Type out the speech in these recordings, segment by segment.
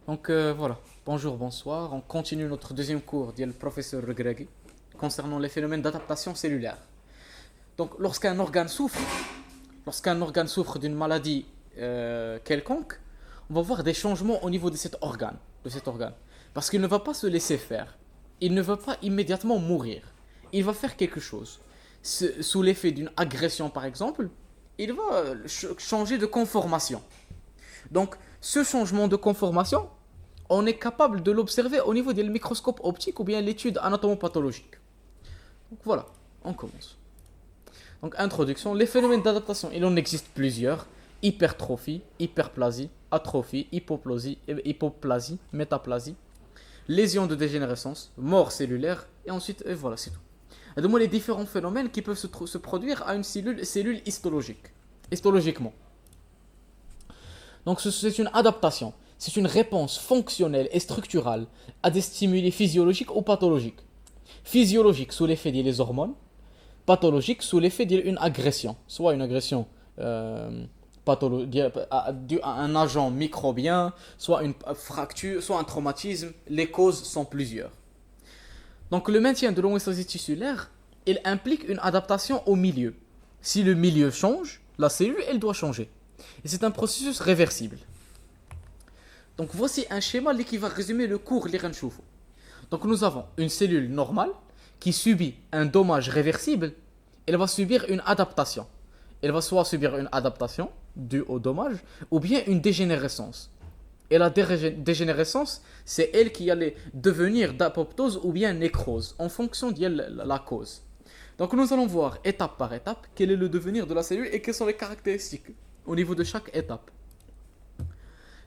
Voilà, bonjour, bonsoir. On continue notre deuxième cours le professeur Regragui concernant les phénomènes d'adaptation cellulaire. Donc lorsqu'un organe souffre d'une maladie quelconque, on va voir des changements au niveau de cet organe. Parce qu'il ne va pas se laisser faire. Il ne va pas immédiatement mourir. Il va faire quelque chose. Sous l'effet d'une agression par exemple, il va changer de conformation. Donc, ce changement de conformation, on est capable de l'observer au niveau du microscope optique ou bien l'étude anatomopathologique. Donc voilà, on commence. Donc, introduction, les phénomènes d'adaptation, il en existe plusieurs. Hypertrophie, hyperplasie, atrophie, hypoplasie, métaplasie, lésions de dégénérescence, mort cellulaire, et ensuite, et voilà, c'est tout. Et de moi, les différents phénomènes qui peuvent se produire à une cellule histologiquement. Donc c'est une adaptation, c'est une réponse fonctionnelle et structurale à des stimuli physiologiques ou pathologiques. Physiologique sous l'effet des hormones, pathologique sous l'effet d'une agression, soit une agression due à un agent microbien, soit une fracture, soit un traumatisme. Les causes sont plusieurs. Donc le maintien de l'homéostasie tissulaire, il implique une adaptation au milieu. Si le milieu change, la cellule, elle doit changer. Et c'est un processus réversible. Donc voici un schéma qui va résumer le cours li غنشوفو. Donc nous avons une cellule normale qui subit un dommage réversible. Elle va subir une adaptation. Elle va soit subir une adaptation due au dommage ou bien une dégénérescence. Et la dégénérescence, c'est elle qui allait devenir d'apoptose ou bien nécrose en fonction de la cause. Donc nous allons voir étape par étape quel est le devenir de la cellule et quelles sont les caractéristiques au niveau de chaque étape.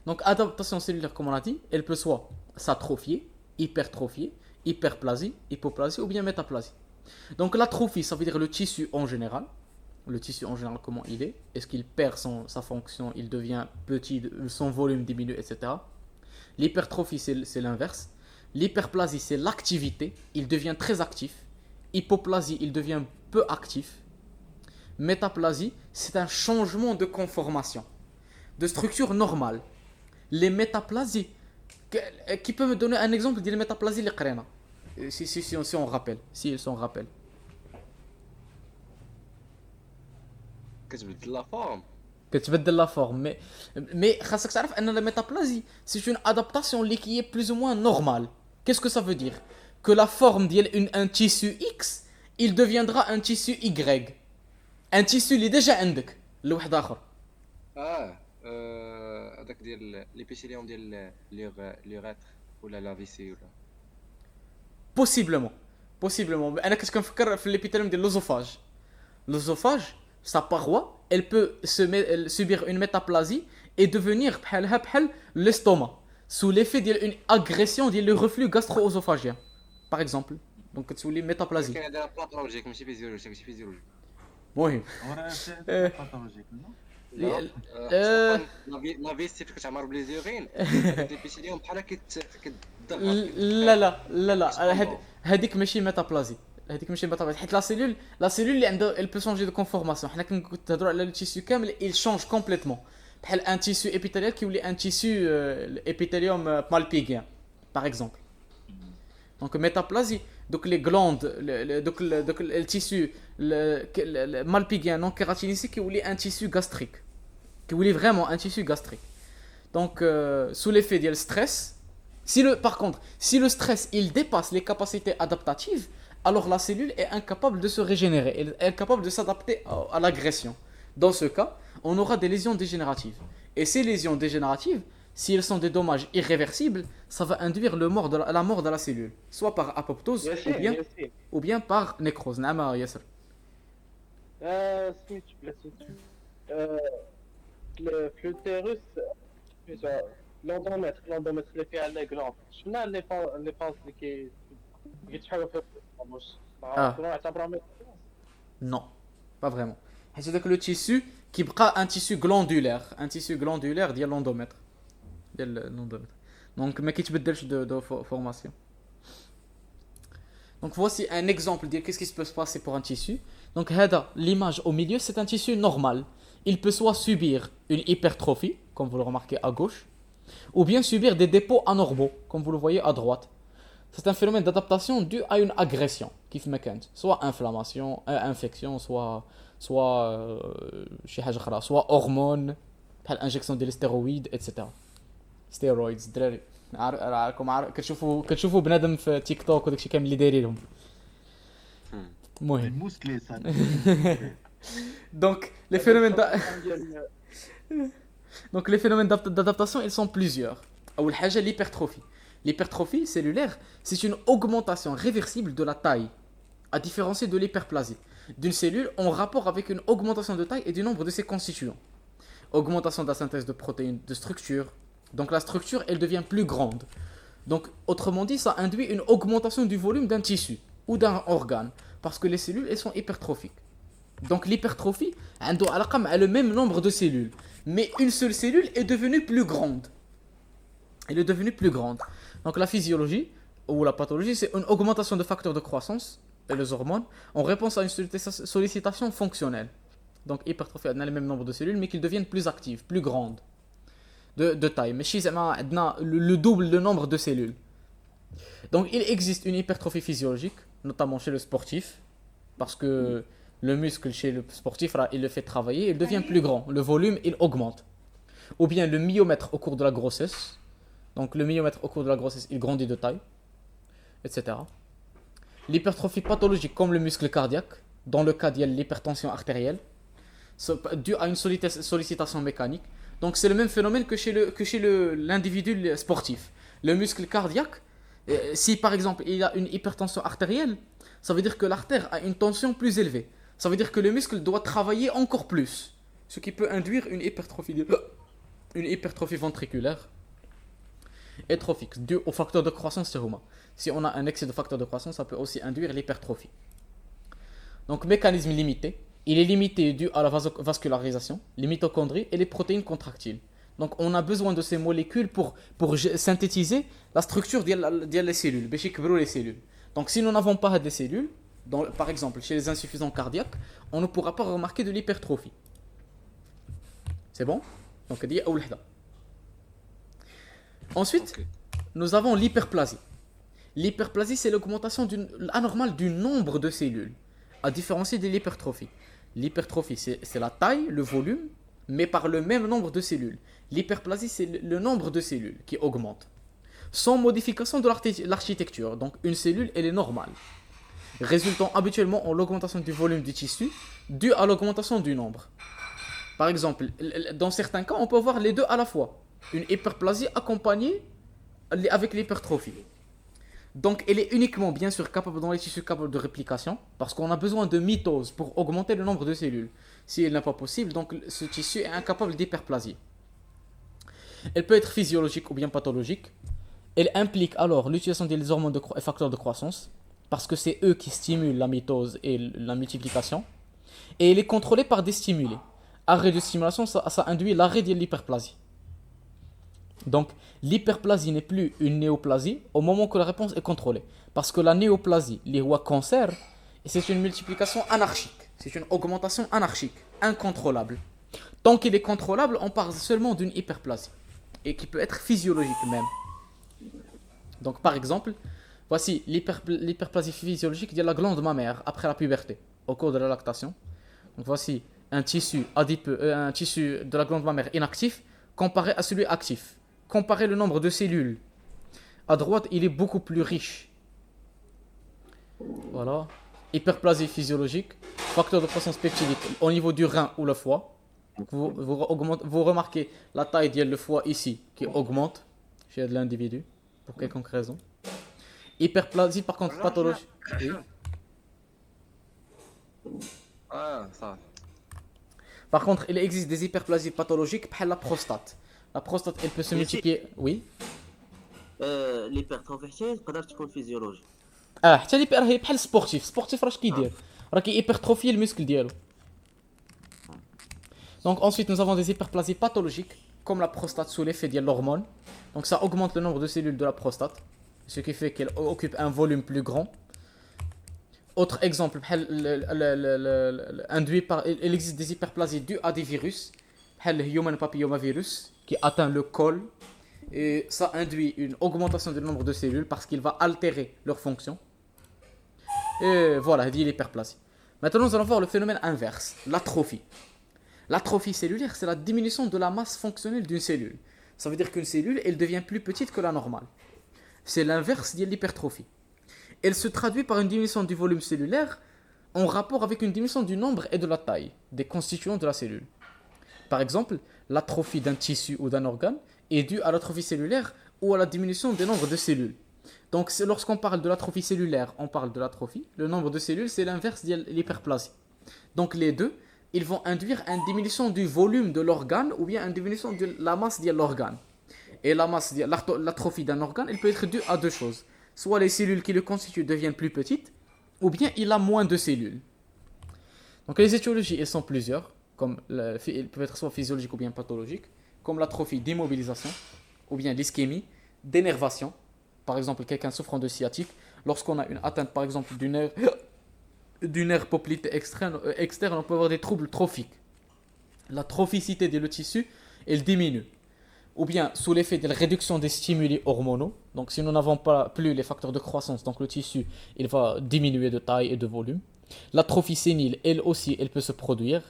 Donc adaptation cellulaire, comme on a dit, elle peut soit s'atrophier, hypertrophier, hyperplasie, hypoplasie ou bien métaplasie. Donc l'atrophie, ça veut dire le tissu en général. Le tissu en général, comment il est? Est-ce qu'il perd sa fonction, il devient petit, son volume diminue, etc. L'hypertrophie, c'est l'inverse. L'hyperplasie, c'est l'activité, il devient très actif. Hypoplasie, il devient peu actif. Métaplasie, c'est un changement de conformation, de structure normale. Les métaplasies, qui peut me donner un exemple des métaplasies les قرينا si on rappelle, si on rappelle. كتبدل لا فورم. كتبدل la forme, mais خاصك تعرف ان la métaplasie, c'est une adaptation qui est plus ou moins normale. Qu'est-ce que ça veut dire? Que la forme d'un tissu X, il deviendra un tissu Y. Un tissu اللي déjà عندك لواحد اخر. هذاك ديال ليبيثيليوم ديال ليغاتر ولا لا فيسي ولا Possiblement انا كنت كنفكر في l'épithélium de l'œsophage. L'œsophage, sa paroi, elle peut subir une métaplasie et devenir بحال l'estomac sous l'effet d'une agression du reflux gastro-œsophagien par exemple. Donc كتولي métaplasie. كاين هذا باثولوجيك ماشي فيزيولوجيك ماشي فيزيولوجيك. المهم وراه سي باثولوجيك نو. لا لا فيسي فاش كتعمر بليزيغين هذاك ليبيثيليوم بحال كتدغر. لا هذيك ماشي ميتابلازي. حيت لا سيلول اللي عندها elle peut changer de conformation. حنا كنهضروا على التيسيو كامل il change complètement. بحال ان تيسيو épithélial كيولي ان تيسيو épithélium malpigien par exemple. Donc métaplasie, donc les glandes, donc le tissu malpigien non kératinique qui est un tissu gastrique, qui est vraiment un tissu gastrique. Donc sous l'effet du stress, par contre, si le stress il dépasse les capacités adaptatives, alors la cellule est incapable de se régénérer, elle est incapable de s'adapter à l'agression. Dans ce cas, on aura des lésions dégénératives. Et ces lésions dégénératives, si elles sont des dommages irréversibles, ça va induire la mort de la cellule, soit par apoptose ياسين ou bien par nécrose. نعم ياسر. سميتو بلا سميتو في التيروس سميتو لوندومتر اللي فيها لي كلون شفنا لي فاز اللي كيتحاولوا في واش كانوا يعتبروها Non, pas vraiment. C'est que le tissu qui bras un tissu glandulaire ديال l'endomètre. Donc ما كيتبدلش de formation. Donc voici un exemple de qu'est-ce qui peut se passer pour un tissu. Donc l'image au milieu, c'est un tissu normal. Il peut soit subir une hypertrophie, comme vous le remarquez à gauche, ou bien subir des dépôts anormaux, comme vous le voyez à droite. C'est un phénomène d'adaptation dû à une agression, كيف ما كانت. Soit inflammation, infection, شي حاجة أخرى, soit hormones, بحال injection ديال stéroïdes, etc. Steroids, دراري. كتشوفوا بنادم في تيك توك وداكشي كامل اللي دايرين لهم. المهم. الموسكلي ça. Donc, les phénomènes Donc les phénomènes d'adaptation, ils sont plusieurs. أول حاجة l'hypertrophie. L'hypertrophie cellulaire, c'est une augmentation réversible de la taille, à différencier de l'hyperplasie, d'une cellule en rapport avec une augmentation de taille et du nombre de ses constituants. Augmentation de la synthèse de protéines de structure. Donc la structure, elle devient plus grande. Donc autrement dit, ça induit une augmentation du volume d'un tissu ou d'un organe, parce que les cellules, elles sont hypertrophiques. Donc l'hypertrophie, elle a le même nombre de cellules, mais une seule cellule est devenue plus grande. Elle est devenue plus grande. Donc la physiologie ou la pathologie, c'est une augmentation de facteurs de croissance et les hormones en réponse à une sollicitation fonctionnelle. Donc hypertrophie, elle a le même nombre de cellules, mais qu'ils deviennent plus actives, plus grandes de taille. Mais chez le double le nombre de cellules. Donc il existe une hypertrophie physiologique, notamment chez le sportif, parce que le muscle chez le sportif, là, il le fait travailler, il devient plus grand, le volume, il augmente. Ou bien le myomètre au cours de la grossesse. Donc le myomètre au cours de la grossesse, il grandit de taille, etc. L'hypertrophie pathologique comme le muscle cardiaque, dans le cas de l'hypertension artérielle, dû à une sollicitation mécanique. Donc c'est le même phénomène que chez l'individu sportif. Le muscle cardiaque, si par exemple il a une hypertension artérielle, ça veut dire que l'artère a une tension plus élevée. Ça veut dire que le muscle doit travailler encore plus, ce qui peut induire une hypertrophie ventriculaire et trophique, dû au facteur de croissance chez l'humain. Si on a un excès de facteur de croissance, ça peut aussi induire l'hypertrophie. Donc mécanisme limité, il est limité dû à la vascularisation, les mitochondries et les protéines contractiles. Donc on a besoin de ces molécules pour synthétiser la structure des cellules, les cellules. Donc si nous n'avons pas des cellules, par exemple chez les insuffisants cardiaques, on ne pourra pas remarquer de l'hypertrophie. C'est bon? Donc dit ensuite, nous avons l'hyperplasie. L'hyperplasie, c'est l'augmentation anormale du nombre de cellules, à différencier de l'hypertrophie. L'hypertrophie, c'est la taille, le volume, mais par le même nombre de cellules. L'hyperplasie, c'est le nombre de cellules qui augmente, sans modification de l'architecture. Donc une cellule, elle est normale, résultant habituellement en l'augmentation du volume du tissu, due à l'augmentation du nombre. Par exemple, dans certains cas, on peut avoir les deux à la fois. Une hyperplasie accompagnée avec l'hypertrophie. Donc elle est uniquement, bien sûr, capable dans les tissus capables de réplication, parce qu'on a besoin de mitose pour augmenter le nombre de cellules. Si elle n'est pas possible, donc ce tissu est incapable d'hyperplasie. Elle peut être physiologique ou bien pathologique. Elle implique alors l'utilisation des hormones et facteurs de croissance, parce que c'est eux qui stimulent la mitose et la multiplication. Et elle est contrôlée par des stimulés. Arrêt de stimulation, ça induit l'arrêt de l'hyperplasie. Donc, l'hyperplasie n'est plus une néoplasie au moment que la réponse est contrôlée. Parce que la néoplasie, les rois cancer, c'est une multiplication anarchique. C'est une augmentation anarchique, incontrôlable. Tant qu'il est contrôlable, on parle seulement d'une hyperplasie. Et qui peut être physiologique même. Donc, par exemple, voici l'hyperplasie physiologique de la glande mammaire après la puberté, au cours de la lactation. Donc, voici un tissu adipeux, un tissu de la glande mammaire inactif comparé à celui actif. Comparez le nombre de cellules. À droite, il est beaucoup plus riche. Voilà. Hyperplasie physiologique. Facteur de croissance peptidique au niveau du rein ou le foie. Vous remarquez la taille du foie ici qui augmente chez l'individu pour quelconque raison. Hyperplasie par contre pathologique. Oui. Ah, ça. Par contre, il existe des hyperplasies pathologiques par la prostate. La prostate, elle peut se multiplier. Oui. الهيبرتروفي تقدر تكون فيزيولوجي. حتى لي راهي بحال سبورتيف راش كيدير راه كيهيبرتروفي المسكل ديالو. Donc ensuite nous avons des hyperplasies pathologiques comme la prostate sous l'effet de l'hormone. Donc ça augmente le nombre de cellules de la prostate, ce qui fait qu'elle occupe un volume plus grand. Autre exemple, induit par, il existe des hyperplasies dues à des virus, le human papillomavirus qui atteint le col Et ça induit une augmentation du nombre de cellules parce qu'il va altérer leur fonction. Et voilà, dit l'hyperplasie. Maintenant, nous allons voir le phénomène inverse, l'atrophie. L'atrophie cellulaire, c'est la diminution de la masse fonctionnelle d'une cellule. Ça veut dire qu'une cellule, elle devient plus petite que la normale. C'est l'inverse de l'hypertrophie. Elle se traduit par une diminution du volume cellulaire en rapport avec une diminution du nombre et de la taille des constituants de la cellule. Par exemple, l'atrophie d'un tissu ou d'un organe est due à l'atrophie cellulaire ou à la diminution du nombre de cellules. Donc lorsqu'on parle de l'atrophie cellulaire, on parle de l'atrophie. Le nombre de cellules, c'est l'inverse de l'hyperplasie. Donc les deux, ils vont induire une diminution du volume de l'organe ou bien une diminution de la masse de l'organe. Et la masse, l'atrophie d'un organe, elle peut être due à deux choses. Soit les cellules qui le constituent deviennent plus petites, ou bien il a moins de cellules. Donc les étiologies, elles sont plusieurs, comme elles peuvent être soit physiologiques ou bien pathologiques, comme l'atrophie d'immobilisation, ou bien l'ischémie, d'énervation. Par exemple, quelqu'un souffrant de sciatique, lorsqu'on a une atteinte par exemple du nerf poplité externe, on peut avoir des troubles trophiques. La trophicité du tissu, elle diminue. Ou bien sous l'effet de la réduction des stimuli hormonaux. Donc si nous n'avons pas plus les facteurs de croissance, donc le tissu, il va diminuer de taille et de volume. L'atrophie sénile, elle aussi, elle peut se produire.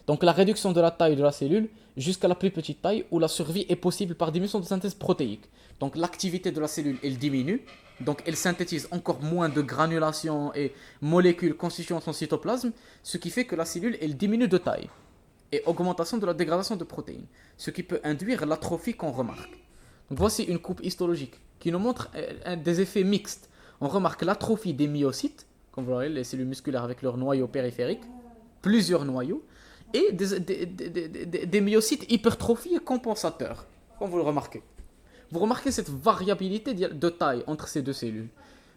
Donc la réduction de la taille de la cellule jusqu'à la plus petite taille où la survie est possible par diminution de synthèse protéique. Donc l'activité de la cellule, elle diminue. Donc elle synthétise encore moins de granulation et molécules constituant son cytoplasme, ce qui fait que la cellule, elle diminue de taille. Et augmentation de la dégradation de protéines, ce qui peut induire l'atrophie qu'on remarque. Donc voici une coupe histologique qui nous montre des effets mixtes. On remarque l'atrophie des myocytes, comme vous voyez, les cellules musculaires avec leur noyau périphérique, plusieurs noyaux, et des myocytes hypertrophiés compensateurs, comme vous le remarquez. Vous remarquez cette variabilité de taille entre ces deux cellules.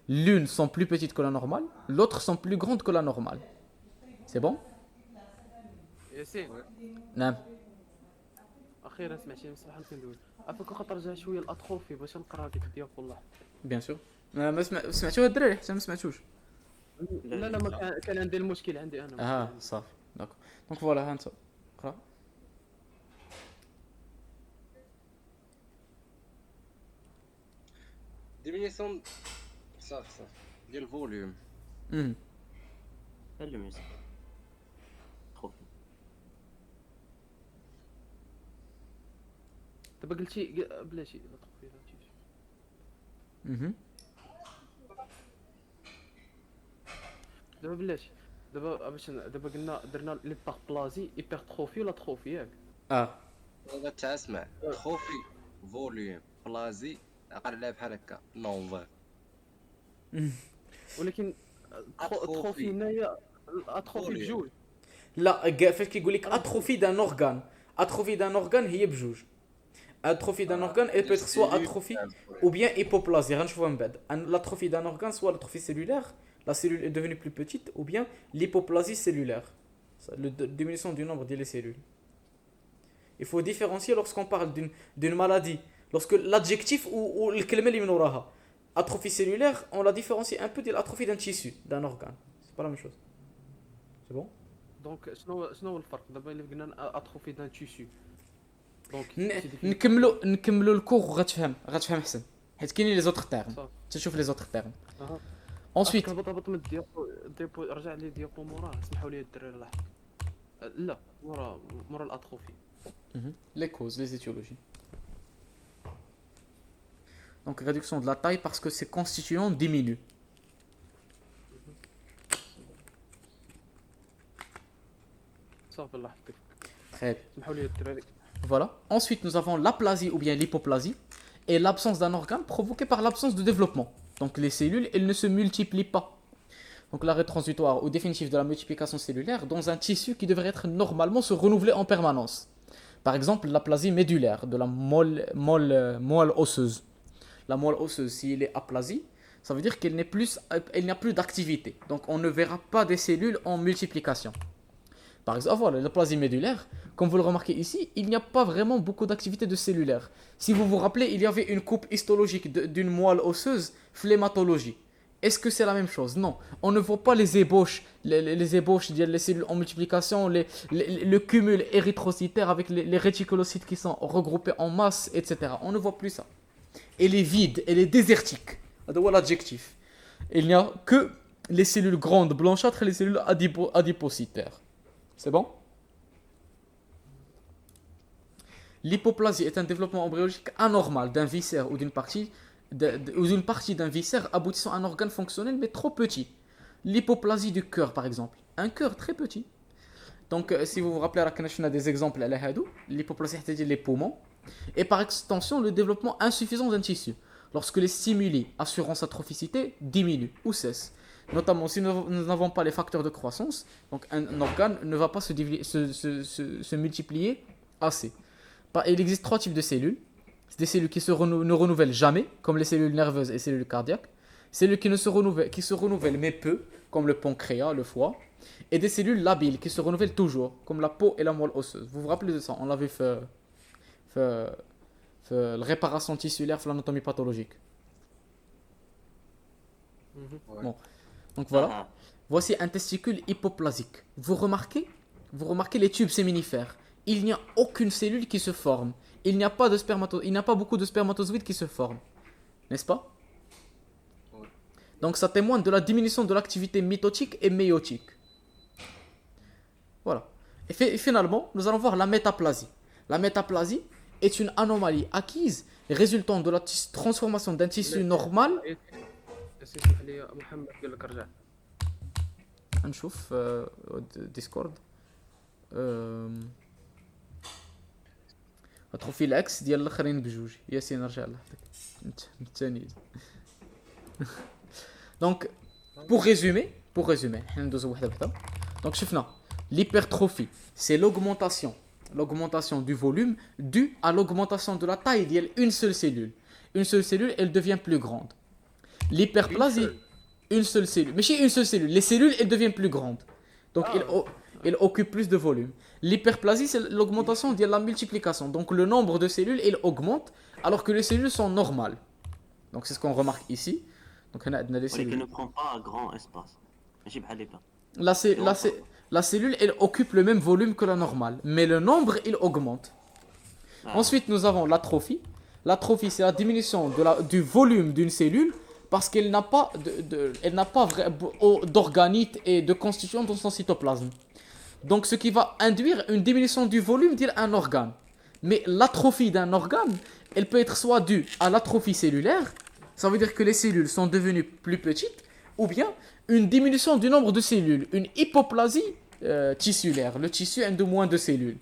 L'une sont plus petites que la normale, l'autre sont plus grandes que la normale. C'est bon? ياسين نعم. اخيرا سمعتي بصح كندوي عافاك واخا ترجع شويه الاطروفي باش نقرا هذيك الدياكولا Bien sûr. ما سمعتوها الدراري حتى ما سمعتوش. لا ما كان عندي المشكل عندي انا صافي داكور. دونك فوالا ها انت قرا. ديمينيسيون صافي ديال الفوليوم. Quel le muscle Trop. دابا قلتي بلاتي الاطروفي دابا بلاتي دابا قلنا درنا ليباربلازي ايبرتروفي ولا تروفي ياك هذا تاع اسمع تروفي فوليوم بلازي عقل لها بحال هكا نوفر. ولكن تروفي هنايا الاطروفي بجوج لا فاش كيقول لك اتروفي دان اورغان، اتروفي دان اورغان هي بجوج. اتروفي دان اورغان اي بيتر سوا اتروفي ou bien hypoplasie. غنشوفها من بعد. L'atrophie d'un organe, soit l'atrophie cellulaire, la cellule est devenue plus petite, ou bien l'hypoplasie cellulaire, la diminution du nombre des cellules. Il faut différencier lorsqu'on parle d'une maladie, lorsque l'adjectif ou le kelma li min waraha. Atrophie cellulaire, on la différencie un peu de l'atrophie d'un tissu, d'un organe. C'est pas la même chose. C'est bon? دونك شنو هو الفرق دابا اللي قلنا اطروفي دان تيسو دونك نكملوا الكور وغتفهم احسن حيت كاينين لي زوتر تيرم. تشوف لي زوتر تيرم. ensuite هبط من الديابو رجع لي ديابو موراه اسمحوا لي الدراري لحظه لا مورا الاطروفي les causes, les étiologies. Donc réduction de la taille parce que ces constituants diminuent. صافي لحظتك Très bien. اسمحوا لي الدراري. Voilà. Ensuite, nous avons l'aplasie ou bien l'hypoplasie et l'absence d'un organe provoquée par l'absence de développement. Donc les cellules, elles ne se multiplient pas. Donc l'arrêt transitoire ou définitif de la multiplication cellulaire dans un tissu qui devrait être normalement se renouveler en permanence. Par exemple, l'aplasie médulaire de la moelle osseuse. La moelle osseuse, si elle est aplasie, ça veut dire qu'elle n'y a plus d'activité. Donc on ne verra pas des cellules en multiplication. Par exemple, voilà, l'aplasie médulaire, comme vous le remarquez ici, il n'y a pas vraiment beaucoup d'activité de cellulaire. Si vous vous rappelez, il y avait une coupe histologique d'une moelle osseuse, phlématologie. Est-ce que c'est la même chose? Non. On ne voit pas les ébauches, les ébauches, les cellules en multiplication, le cumul érythrocytaire avec les réticulocytes qui sont regroupés en masse, etc. On ne voit plus ça. Elle est vide, elle est désertique. C'est l'adjectif. Il n'y a que les cellules grandes blanchâtres et les cellules adipocytaires. C'est bon? L'hypoplasie est un développement embryologique anormal d'un viscère ou d'une partie d'un viscère aboutissant à un organe fonctionnel mais trop petit. L'hypoplasie du cœur par exemple. Un cœur très petit. Donc si vous vous rappelez, on a des exemples à l'hypoplasie, c'est-à-dire les poumons. Et par extension, le développement insuffisant d'un tissu. Lorsque les stimuli assurant sa trophicité diminuent ou cessent. Notamment si nous n'avons pas les facteurs de croissance, donc un organe ne va pas se multiplier assez. Il existe 3 types de cellules. C'est des cellules qui ne renouvellent jamais, comme les cellules nerveuses et les cellules cardiaques. Cellules qui se renouvellent mais peu, comme le pancréas, le foie. Et des cellules labiles qui se renouvellent toujours, comme la peau et la moelle osseuse. Vous vous rappelez de ça? On l'avait fait la réparation tissulaire pour l'anatomie pathologique. Bon. Donc voilà. Voici un testicule hypoplasique. Vous remarquez les tubes séminifères. Il n'y a aucune cellule qui se forme. Il n'y a pas beaucoup de spermatozoïdes qui se forment. N'est-ce pas? Oui. Donc ça témoigne de la diminution de l'activité mitotique et méiotique. Voilà. Et finalement, nous allons voir la métaplasie. La métaplasie est une anomalie acquise résultant de la transformation d'un tissu normal. اسمح لي محمد قال لك رجع. نشوف ديسكورد. اتروفي الاكس ديال الاخرين بجوج. ياسين رجع لحظتك انت الثاني. دونك pour résumer حنا ندوزو وحده بوحده. Donc شفنا l'hypertrophie, c'est l'augmentation du volume due à l'augmentation de la taille d'une seule cellule. Une seule cellule, elle devient plus grande. L'hyperplasie, une seule cellule. Mais chez une seule cellule, les cellules, elles deviennent plus grandes. Donc, elles occupent plus de volume. L'hyperplasie, c'est l'augmentation de la multiplication. Donc, le nombre de cellules, il augmente, alors que les cellules sont normales. Donc, c'est ce qu'on remarque ici. Donc, on a des cellules. qui ne prend pas un grand espace. ماشي بحال les La cellule, elle occupe le même volume que la normale. Mais le nombre, il augmente. Ensuite, nous avons l'atrophie. L'atrophie, c'est la diminution du volume d'une cellule parce qu'elle n'a pas d'organites et de constituants dans son cytoplasme. Donc, ce qui va induire une diminution du volume d'un organe. Mais l'atrophie d'un organe, elle peut être soit due à l'atrophie cellulaire, ça veut dire que les cellules sont devenues plus petites, ou bien une diminution du nombre de cellules, une hypoplasie tissulaire. Le tissu a de moins de cellules.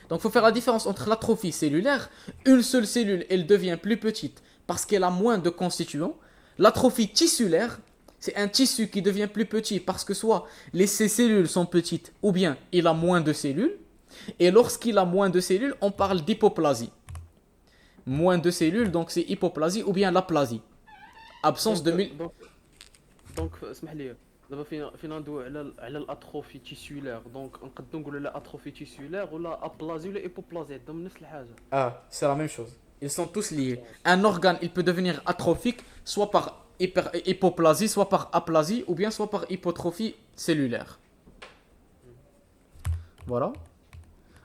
Donc, il faut faire la différence entre l'atrophie cellulaire. Une seule cellule, elle devient plus petite parce qu'elle a moins de constituants. L'atrophie tissulaire, c'est un tissu qui devient plus petit parce que soit ces cellules sont petites ou bien il a moins de cellules. Et lorsqu'il a moins de cellules, on parle d'hypoplasie. Moins de cellules, donc c'est hypoplasie ou bien l'aplasie. Absence de... دونك اسمح لي دابا فينا ندويو على الاتروفي تيسيولار. دونك نقدروا نقولوا لا اتروفي تيسيولار ولا ابلازي ولا ايبوبلازي عندهم نفس الحاجه. C'est la même chose. Ils sont tous liés. Un organe, il peut devenir atrophique soit par hypoplasie, soit par aplasie ou bien soit par hypotrophie cellulaire. Voilà.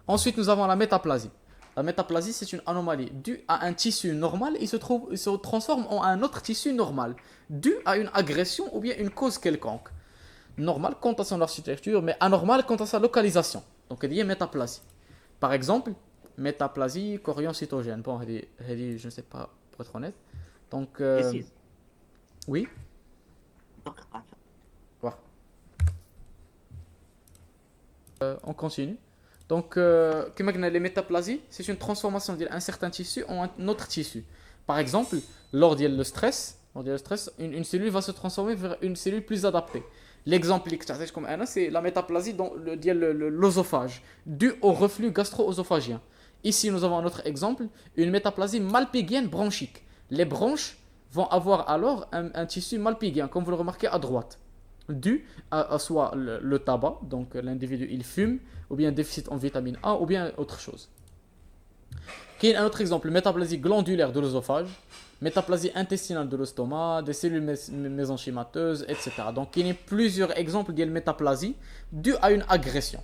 Ensuite, nous avons la métaplasie. La métaplasie, c'est une anomalie due à un tissu normal. Il se transforme en un autre tissu normal, dû à une agression ou bien une cause quelconque. Normal quant à son architecture, mais anormal quant à sa localisation. Donc, il y a métaplasie. Par exemple, métaplasie choriocytogène. Bon, je ne sais pas, pour être honnête. Donc, oui. On continue. Donc, comme les métaplasies, c'est une transformation d'un certain tissu en un autre tissu. Par exemple, lors du stress, une cellule va se transformer vers une cellule plus adaptée. L'exemple comme c'est la métaplasie dans l'œsophage, due au reflux gastro-œsophagien. Ici, nous avons un autre exemple, une métaplasie malpighienne bronchique. Les bronches vont avoir alors un tissu malpighien, comme vous le remarquez à droite, dû à soit le tabac, donc l'individu il fume, ou bien un déficit en vitamine A, ou bien autre chose. Qui est un autre exemple, métaplasie glandulaire de l'œsophage, métaplasie intestinale de l'estomac, des cellules mésenchymateuses, etc. Donc il y a plusieurs exemples de métaplasie dues à une agression.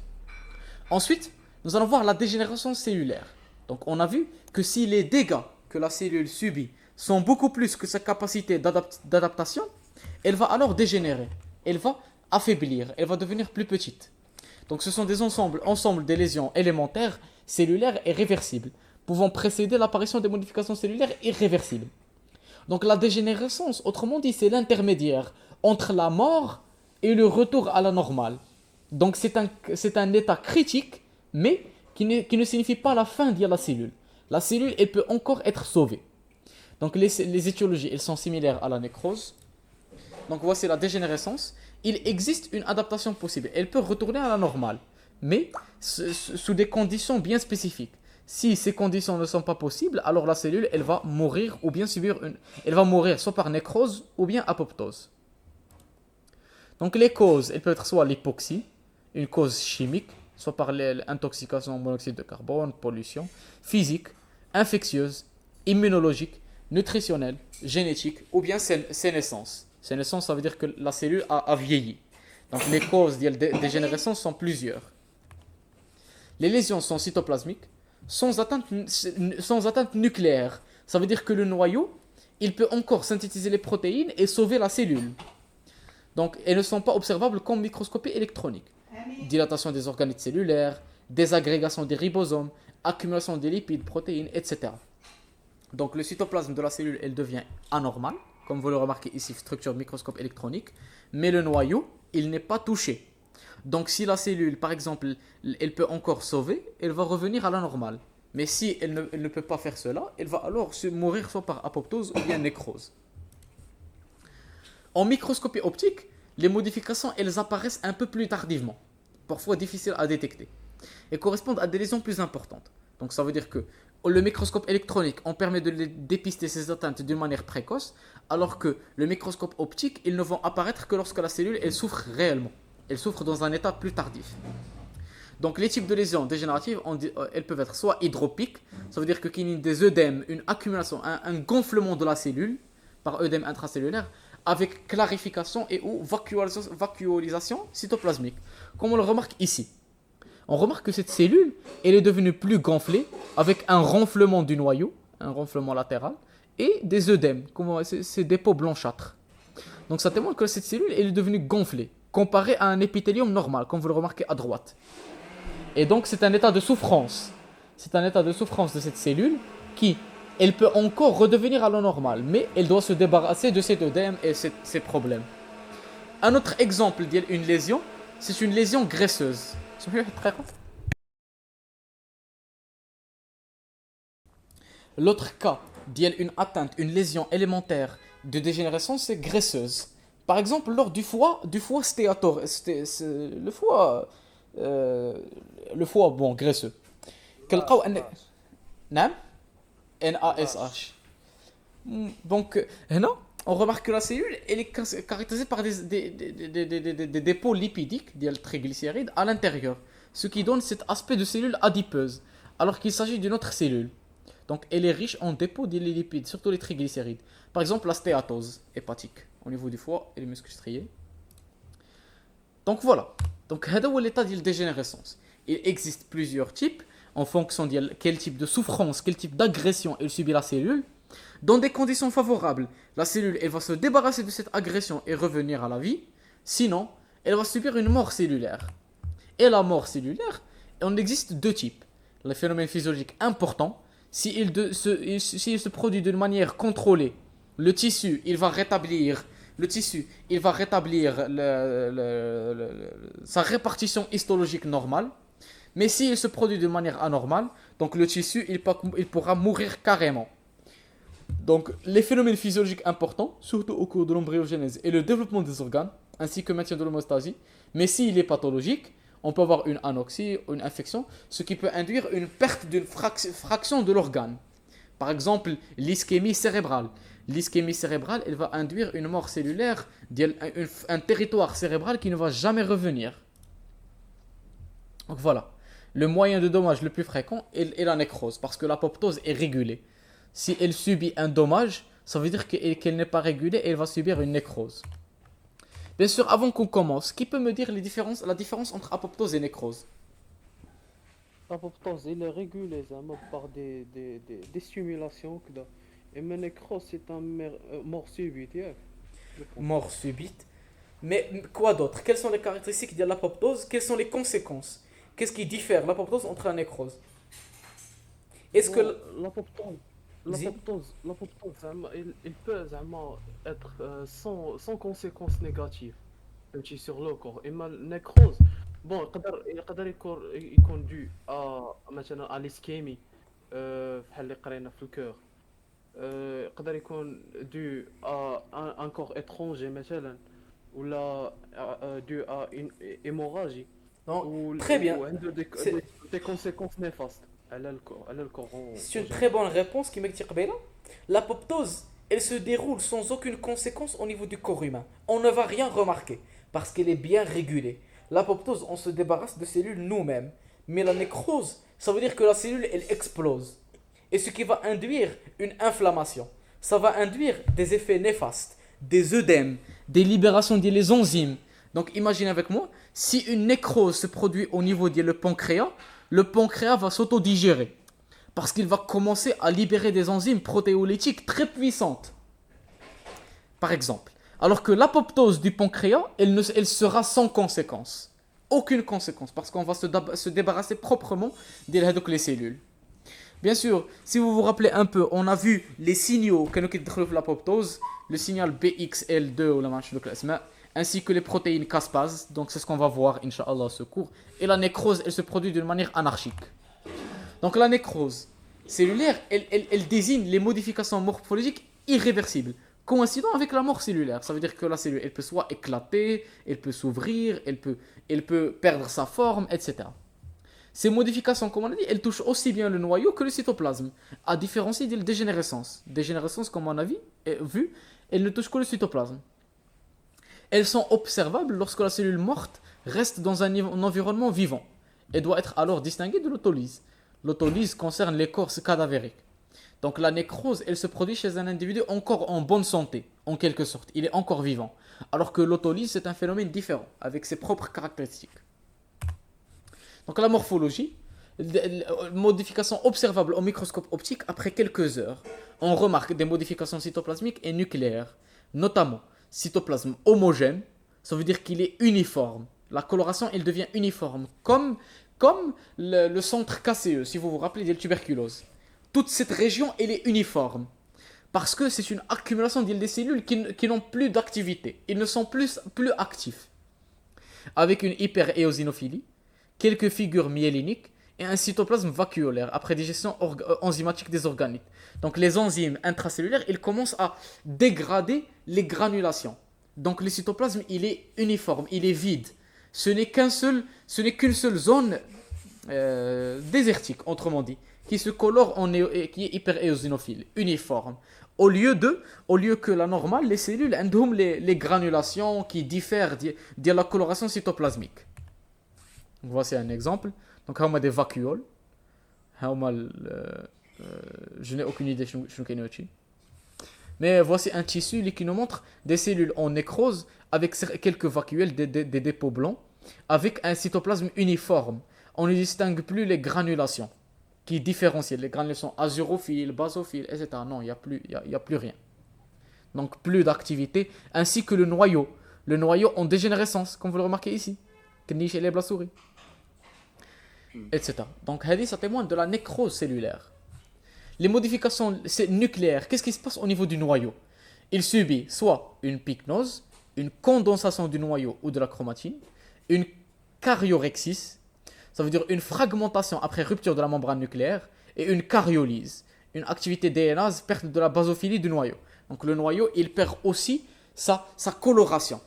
Ensuite, nous allons voir la dégénérescence cellulaire. Donc on a vu que si les dégâts que la cellule subit sont beaucoup plus que sa capacité d'adaptation, elle va alors dégénérer, elle va affaiblir, elle va devenir plus petite. Donc ce sont des ensembles des lésions élémentaires, cellulaires et réversibles, pouvant précéder l'apparition des modifications cellulaires irréversibles. Donc la dégénérescence, autrement dit, c'est l'intermédiaire entre la mort et le retour à la normale. Donc c'est un état critique, mais qui ne signifie pas la fin de la cellule. La cellule, elle peut encore être sauvée. Donc les étiologies, elles sont similaires à la nécrose. Donc voici la dégénérescence. Il existe une adaptation possible. Elle peut retourner à la normale, mais sous des conditions bien spécifiques. Si ces conditions ne sont pas possibles, alors la cellule, elle va mourir ou bien elle va mourir soit par nécrose ou bien apoptose. Donc les causes, elles peuvent être soit l'hypoxie, une cause chimique, soit par l'intoxication au monoxyde de carbone, pollution, physique, infectieuse, immunologique, nutritionnelle, génétique, ou bien sénescence. Sénescence, ça veut dire que la cellule a vieilli. Donc les causes de dégénérescence sont plusieurs. Les lésions sont cytoplasmiques, sans atteinte nucléaire. Ça veut dire que le noyau, il peut encore synthétiser les protéines et sauver la cellule. Donc, elles ne sont pas observables comme microscopie électronique. Dilatation des organes cellulaires, désagrégation des ribosomes, accumulation des lipides, protéines, etc. Donc, le cytoplasme de la cellule, elle devient anormal, comme vous le remarquez ici, structure microscope électronique, mais le noyau, il n'est pas touché. Donc, si la cellule, par exemple, elle peut encore sauver, elle va revenir à la normale. Mais si elle ne peut pas faire cela, elle va alors mourir soit par apoptose ou bien nécrose. En microscopie optique, les modifications, elles apparaissent un peu plus tardivement, parfois difficiles à détecter, et correspondent à des lésions plus importantes. Donc ça veut dire que le microscope électronique, on permet de dépister ces atteintes d'une manière précoce, alors que le microscope optique, ils ne vont apparaître que lorsque la cellule, elle souffre réellement. Elle souffre dans un état plus tardif. Donc les types de lésions dégénératives, elles peuvent être soit hydropiques, ça veut dire qu'il y a des œdèmes, une accumulation, un gonflement de la cellule, par œdème intracellulaire, avec clarification et ou vacuolisation cytoplasmique, comme on le remarque ici. On remarque que cette cellule, elle est devenue plus gonflée, avec un renflement du noyau, un renflement latéral, et des œdèmes, c'est des peaux blanchâtres. Donc ça témoigne que cette cellule, elle est devenue gonflée, comparée à un épithélium normal, comme vous le remarquez à droite. Et donc c'est un état de souffrance. C'est un état de souffrance de cette cellule qui, elle peut encore redevenir à la normale, mais elle doit se débarrasser de cet œdème et ces problèmes. Un autre exemple d'une lésion, c'est une lésion graisseuse. L'autre cas d'une atteinte, une lésion élémentaire de dégénérescence, c'est graisseuse. Par exemple, lors du foie stéator, le foie bon graisseux. Non? NASH. Donc, non, on remarque que la cellule, elle est caractérisée par des dépôts lipidiques, des triglycérides, à l'intérieur, ce qui donne cet aspect de cellule adipeuse, alors qu'il s'agit d'une autre cellule. Donc, elle est riche en dépôts de lipides, surtout les triglycérides. Par exemple, la stéatose hépatique, au niveau du foie et les muscles striés. Donc, voilà. Donc, c'est l'état de dégénérescence. Il existe plusieurs types, en fonction de quel type de souffrance, quel type d'agression elle subit la cellule. Dans des conditions favorables, la cellule elle va se débarrasser de cette agression et revenir à la vie. Sinon, elle va subir une mort cellulaire. Et la mort cellulaire, on existe deux types. Les phénomènes physiologiques importants, s'il se produit d'une manière contrôlée, le tissu, il va rétablir sa répartition histologique normale. Mais s'il se produit de manière anormale, donc le tissu, il pourra mourir carrément. Donc, les phénomènes physiologiques importants, surtout au cours de l'embryogénèse et le développement des organes, ainsi que le maintien de l'homéostasie, mais s'il est pathologique, on peut avoir une anoxie, une infection, ce qui peut induire une perte d'une fraction de l'organe. Par exemple, l'ischémie cérébrale. L'ischémie cérébrale, elle va induire une mort cellulaire, un territoire cérébral qui ne va jamais revenir. Donc voilà. Le moyen de dommage le plus fréquent est la nécrose, parce que l'apoptose est régulée. Si elle subit un dommage, ça veut dire qu'elle n'est pas régulée et elle va subir une nécrose. Bien sûr, avant qu'on commence, qui peut me dire la différence entre apoptose et nécrose? L'apoptose, il est régulé زعما par des stimulations كده. Et ma nécrose, c'est un mort subite, ياك. Je pense. Mort subite. Mais quoi d'autre? Quelles sont les caractéristiques de l'apoptose? Quelles sont les conséquences? Qu'est-ce qui diffère l'apoptose entre la nécrose? Est-ce que... Bon, l'apoptose, زعما, il peut زعما être sans conséquences négatives فهمتي sur le corps. Et ma nécrose, bon, يقدر يكون dû à مثلا à l'ischémie بحال اللي قرينا في الكور. يقدر يكون dû à un corps étranger مثلا ولا dû à une hémorragie. Non, très bien. Ou عنده C'est- des conséquences néfastes على الcorps C'est une très bonne réponse qui m'a dit Qbeila. L'apoptose, elle se déroule sans aucune conséquence au niveau du corps humain. On ne va rien remarquer parce qu'elle est bien régulée. L'apoptose, on se débarrasse de cellules nous-mêmes. Mais la nécrose, ça veut dire que la cellule, elle explose. Et ce qui va induire une inflammation. Ça va induire des effets néfastes, des œdèmes, des libérations des enzymes. Donc imaginez avec moi, si une nécrose se produit au niveau du pancréas, le pancréas va s'autodigérer. Parce qu'il va commencer à libérer des enzymes protéolytiques très puissantes. Par exemple. Alors que l'apoptose du pancréas, elle sera sans conséquence. Aucune conséquence. Parce qu'on va se débarrasser proprement des cellules. Bien sûr, si vous vous rappelez un peu, on a vu les signaux qui déclenchent l'apoptose, le signal BXL2 ou la marche de classement, ainsi que les protéines caspase. Donc c'est ce qu'on va voir, Inch'Allah, ce cours. Et la nécrose, elle se produit d'une manière anarchique. Donc la nécrose cellulaire, elle désigne les modifications morphologiques irréversibles, coïncidant avec la mort cellulaire. Ça veut dire que la cellule, elle peut soit éclater, elle peut s'ouvrir, elle peut perdre sa forme, etc. Ces modifications, comme on a dit, elles touchent aussi bien le noyau que le cytoplasme, à différencier de la dégénérescence. Dégénérescence, comme on a vu, elles ne touchent que le cytoplasme. Elles sont observables lorsque la cellule morte reste dans un environnement vivant et doit être alors distinguée de l'autolyse. L'autolyse concerne l'écorce cadavérique. Donc la nécrose, elle se produit chez un individu encore en bonne santé, en quelque sorte. Il est encore vivant. Alors que l'autolyse, c'est un phénomène différent, avec ses propres caractéristiques. Donc la morphologie, modifications observables au microscope optique après quelques heures. On remarque des modifications cytoplasmiques et nucléaires, notamment cytoplasme homogène, ça veut dire qu'il est uniforme. La coloration, elle devient uniforme, comme le centre KCE, si vous vous rappelez de la tuberculose. Toute cette région, elle est uniforme. Parce que c'est une accumulation des cellules qui n'ont plus d'activité. Ils ne sont plus actifs. Avec une hyperéosinophilie, quelques figures myéliniques et un cytoplasme vacuolaire après digestion enzymatique des organites. Donc les enzymes intracellulaires, ils commencent à dégrader les granulations. Donc le cytoplasme, il est uniforme, il est vide. Ce n'est qu'une seule zone désertique, autrement dit, qui se colore qui est hyperéosinophile, uniforme. Au lieu que la normale, les cellules ont les granulations qui diffèrent de la coloration cytoplasmique. Voici un exemple. Donc, on a des vacuoles. Je n'ai aucune idée de ce qu'il y a. Mais voici un tissu qui nous montre des cellules en nécrose avec quelques vacuoles, des dépôts blancs, avec un cytoplasme uniforme. On ne distingue plus les granulations qui différencient les granulations azurophiles, basophiles, etc. Non, il n'y a plus rien. Donc, plus d'activité, ainsi que le noyau. Le noyau en dégénérescence, comme vous le remarquez ici. Chez les souris. Etc. Donc, ça témoigne de la nécrose cellulaire. Les modifications nucléaires, qu'est-ce qui se passe au niveau du noyau? Il subit soit une pycnose, une condensation du noyau ou de la chromatine, une karyorhexis, ça veut dire une fragmentation après rupture de la membrane nucléaire, et une karyolyse, une activité DNase, perte de la basophilie du noyau. Donc le noyau, il perd aussi sa coloration.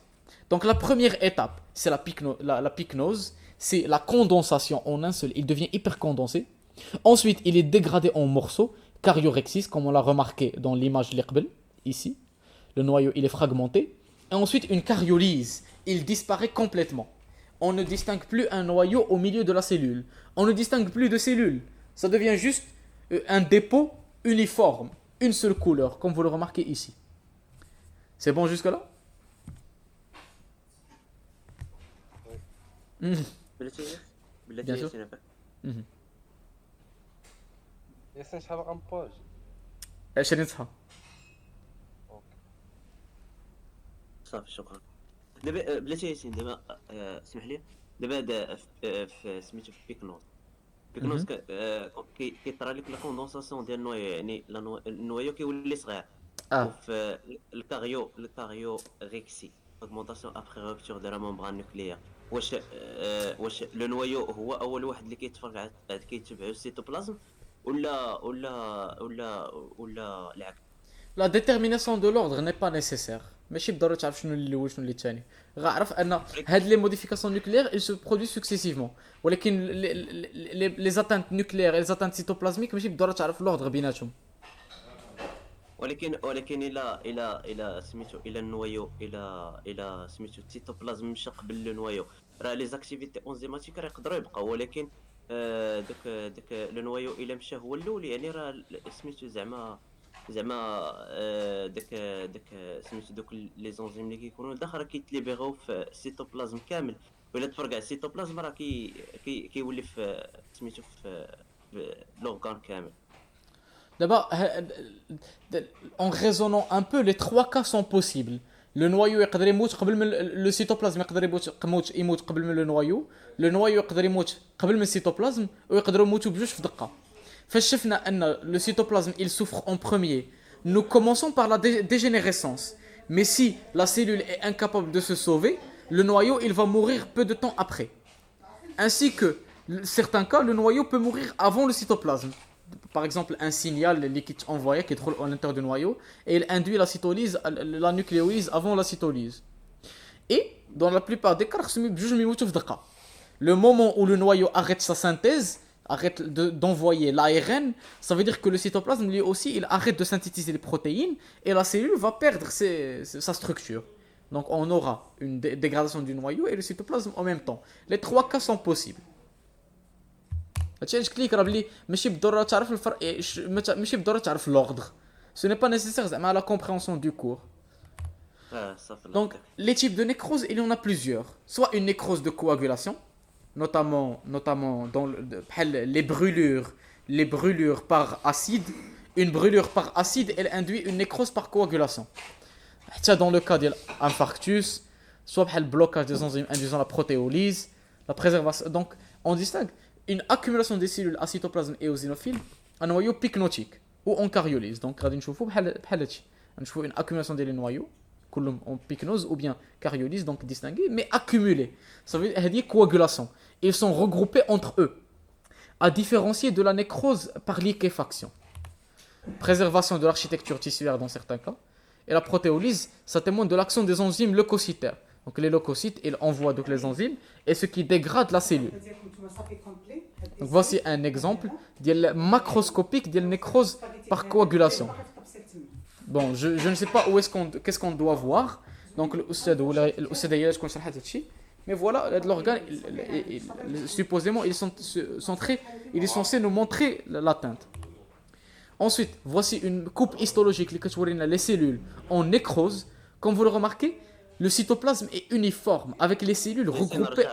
Donc la première étape, c'est la pycnose, c'est la condensation en un seul, il devient hypercondensé. Ensuite, il est dégradé en morceaux, karyorhexis, comme on l'a remarqué dans l'image l'Iqbel, ici. Le noyau, il est fragmenté. Et ensuite, une karyolyse, il disparaît complètement. on ne distingue plus un noyau au milieu de la cellule. On ne distingue plus de cellules. Ça devient juste un dépôt uniforme, une seule couleur, comme vous le remarquez ici. C'est bon jusque-là? بلاتي Bien بلاتي sûr. ياسين عفاك. ياسين شحال باغا نبوج 20 صفحة. صافي شكرا. دابا بلاتي ياسين دابا اسمح لي دابا هذا في سميتو في بيكنوز. بيكنوز كيطرى لك لا كوندونساسيون ديال النوايو، يعني النوايو كيولي صغير. Ah. وفي الكاريو ريكسي augmentation après rupture de la membrane nucléaire. واش لو نوايو هو اول واحد اللي كيتفرع كيتبعو السيتوبلازم ولا العكس؟ La détermination de l'ordre n'est pas nécessaire. ماشي بالضرورة تعرف شنو اللي الاول شنو اللي الثاني. غاعرف ان هاد لي موديفيكاسيون نوكليير ils se produisent successivement. ولكن les atteintes nucléaires et les atteintes cytoplasmiques ماشي بالضرورة تعرف l'ordre بيناتهم. ولكن الى سميتو الى النوايو الى سميتو السيتوبلازم مشى قبل لو نوايو، راه لي زاكتيفيتي انزيماتيك راه يقدروا يبقاو، ولكن داك لو نوايو الى مشى هو الاول، يعني راه سميتو زعما داك سميتو دوك لي زونزيم اللي كيكونوا داخل راه كيتليبيغاو في السيتوبلازم كامل، ولا تفرقع السيتوبلازم راه كيولي في سميتو في لورغان كامل. D'abord, en raisonnant un peu, les trois cas sont possibles. Le noyau يقدر يموت قبل من le cytoplasme يقدر يموت قبل من le noyau. Le noyau يقدر يموت قبل من الcytoplasme ويقدروا يموتوا بجوج في دقة. فاش شفنا ان le cytoplasme il souffre en premier. Nous commençons par la dégénérescence. Mais si la cellule est incapable de se sauver, le noyau il va mourir peu de temps après. Ainsi que certains cas, le noyau peut mourir avant le cytoplasme. Par exemple, un signal liquide envoyé qui est à l'intérieur du noyau et il induit la cytolyse, la nucléolyse avant la cytolyse. Et dans la plupart des cas, le moment où le noyau arrête sa synthèse, arrête d'envoyer l'ARN, ça veut dire que le cytoplasme lui aussi il arrête de synthétiser les protéines et la cellule va perdre sa structure. Donc on aura une dégradation du noyau et le cytoplasme en même temps. Les trois cas sont possibles. هادشي علاش قلت لك راه بلي ماشي بالضروره تعرف الفرق، ماشي بالضروره تعرف l'ordre. Ce n'est pas nécessaire زعما la compréhension du cours. صافي. Donc les types de nécrose, il y en a plusieurs. Soit une nécrose de coagulation, notamment dans les brûlures par acide. Une brûlure par acide, elle induit une nécrose par coagulation. حتى dans le cas de l'infarctus, soit بحال blocage des enzymes induisant la protéolyse, la préservation. Donc on distingue une accumulation des cellules à cytoplasme et eosinophiles, un noyau pycnotique ou en cariolyse. Donc غادي نشوفوا بحال هادشي. نشوفوا une accumulation des noyaux كلهم en pycnose ou bien cariolyse, donc distingués mais accumulés. Ça veut dire هذه coagulation. Ils sont regroupés entre eux. À différencier de la nécrose par liquéfaction. Préservation de l'architecture tissulaire dans certains cas. Et la protéolyse, ça témoigne de l'action des enzymes leucocytaires. Donc les leucocytes, ils envoient donc les enzymes et ce qui dégrade la cellule. Donc voici un exemple macroscopique de nécrose par coagulation. Bon, je ne sais pas où qu'est-ce qu'on doit voir. Donc mais voilà, l'organe, supposément, il est censé nous montrer l'atteinte. Ensuite, voici une coupe histologique les cellules en nécrose. Comme vous le remarquez, le cytoplasme est uniforme avec les cellules regroupées.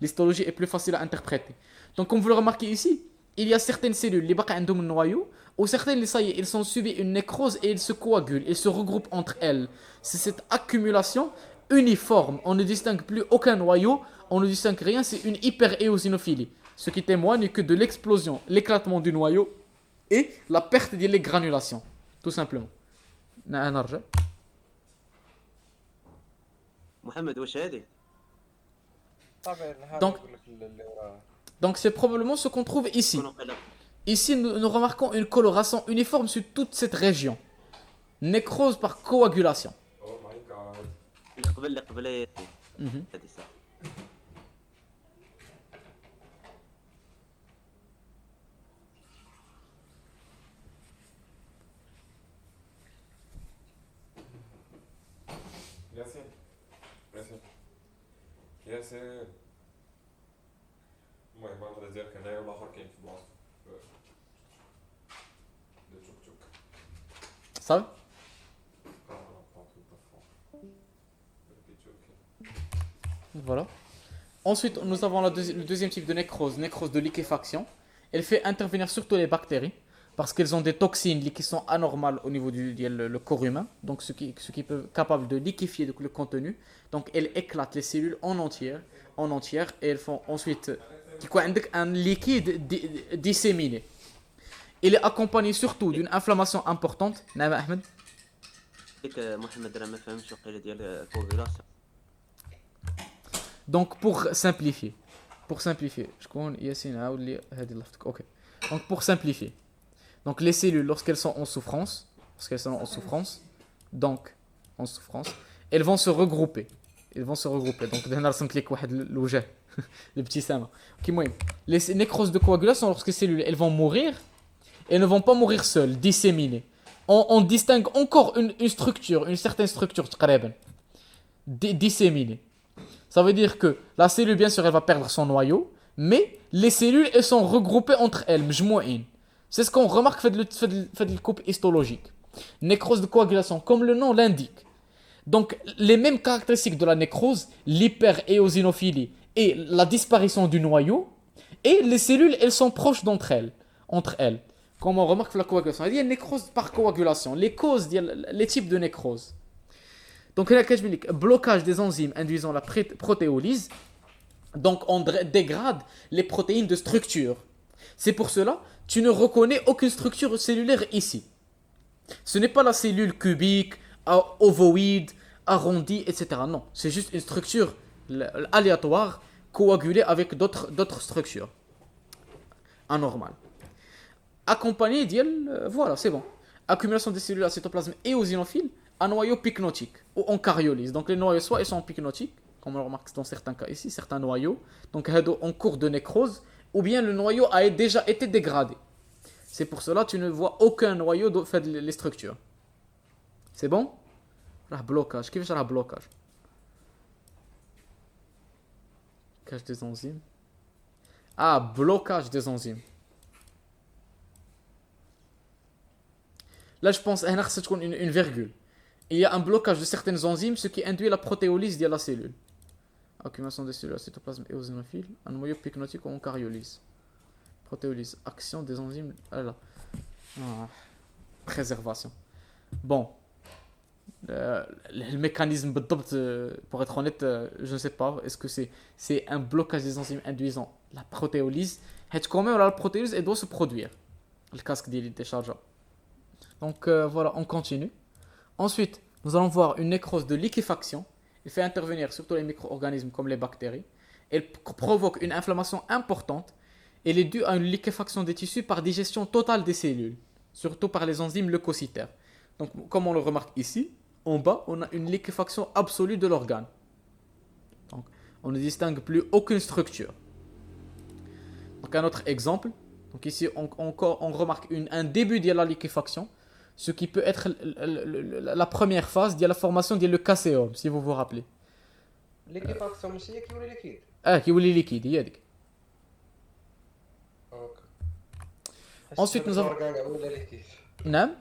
L'histologie est plus facile à interpréter. Donc, comme vous le remarquez ici, il y a certaines cellules, les bacs noyau, ou certaines, ça y est, ils ont subi une nécrose et ils se coagulent, ils se regroupent entre elles. C'est cette accumulation uniforme. On ne distingue plus aucun noyau, on ne distingue rien, c'est une hyperéosinophilie. Ce qui témoigne que de l'explosion, l'éclatement du noyau et la perte des granulations. Tout simplement. محمد واش هادي؟ Donc c'est probablement ce qu'on trouve ici. Ici, nous remarquons une coloration uniforme sur toute cette région. Nécrose par coagulation. سي المهم الهضره ديالك هنايا والاخر كاين في بلاصتو دو تشوك تشوك صافي. Voilà. Ensuite, nous avons le deuxième type de nécrose de liquéfaction. Elle fait intervenir surtout les bactéries parce qu'elles ont des toxines qui sont anormales au niveau le corps humain, donc ce qui peut capable de liquéfier le contenu. Donc elles éclatent les cellules en entière et elles font ensuite un liquide disséminé. Il est accompagné surtout d'une inflammation importante. Naam Ahmed. ديك محمد راه ما فهمش وقيله ديال كوغولاسيون. Donc pour simplifier, شكون ياسين عاود لي هذه لفتك. OK. Donc pour simplifier. Donc les cellules lorsqu'elles sont en souffrance, elles vont se regrouper. Donc هنا رسمت لك واحد الوجه الابتسامه. المهم les nécroses de coagulation lorsque les cellules elles vont mourir, elles ne vont pas mourir seules, disséminées. On distingue encore une certaine structure تقريبا disséminée. Ça veut dire que la cellule, bien sûr, elle va perdre son noyau, mais les cellules, elles sont regroupées entre elles, مجموعين. C'est ce qu'on remarque fait le coupe histologique. Nécrose de coagulation, comme le nom l'indique. Donc, les mêmes caractéristiques de la nécrose, l'hyperéosinophilie et la disparition du noyau, et les cellules, elles sont proches entre elles. Comme on remarque la coagulation. Il y a une nécrose par coagulation. Les causes, les types de nécrose. Donc, il y a un blocage des enzymes induisant la protéolyse. Donc, on dégrade les protéines de structure. C'est pour cela, tu ne reconnais aucune structure cellulaire ici. Ce n'est pas la cellule cubique, ovoïde, arrondie, etc. Non, c'est juste une structure aléatoire, coagulée avec d'autres structures anormales. Accompagné voilà, c'est bon. Accumulation des cellules à cytoplasme éosinophiles, un noyau pycnotique ou en cariolyse. Donc les noyaux, soit ils sont pycnotiques, comme on remarque dans certains cas ici, certains noyaux, donc en cours de nécrose, ou bien le noyau a déjà été dégradé. C'est pour cela que tu ne vois aucun noyau de fait les structures. C'est bon? Blocage. Qu'est-ce que c'est un blocage? Blocage des enzymes. Ah, blocage des enzymes. Là, je pense que c'est une virgule. Il y a un blocage de certaines enzymes, ce qui induit la protéolyse de la cellule. Accumulation des cellules à cytoplasme éosinophile, un noyau pycnotique ou en cariolyse. Protéolyse, action des enzymes. Voilà. Préservation. Bon. Le mécanisme, pour être honnête, je ne sais pas. Est-ce que c'est un blocage des enzymes induisant la protéolyse? Quand même, la protéolyse, elle doit se produire. Le casque des déchargeants. Donc voilà, on continue. Ensuite, nous allons voir une nécrose de liquéfaction. Elle fait intervenir surtout les micro-organismes comme les bactéries. Elle provoque une inflammation importante. Elle est due à une liquéfaction des tissus par digestion totale des cellules, surtout par les enzymes leucocytaires. Donc, comme on le remarque ici, en bas, on a une liquéfaction absolue de l'organe. Donc, on ne distingue plus aucune structure. Donc, un autre exemple. Donc, ici, on remarque un début de la liquéfaction, ce qui peut être la première phase de la formation du caséum, si vous vous rappelez. ليكيفاكسيون ماشي هي كيولي ليكيد. كيولي ليكيد هي هذيك. Ensuite, nous avons. نعم.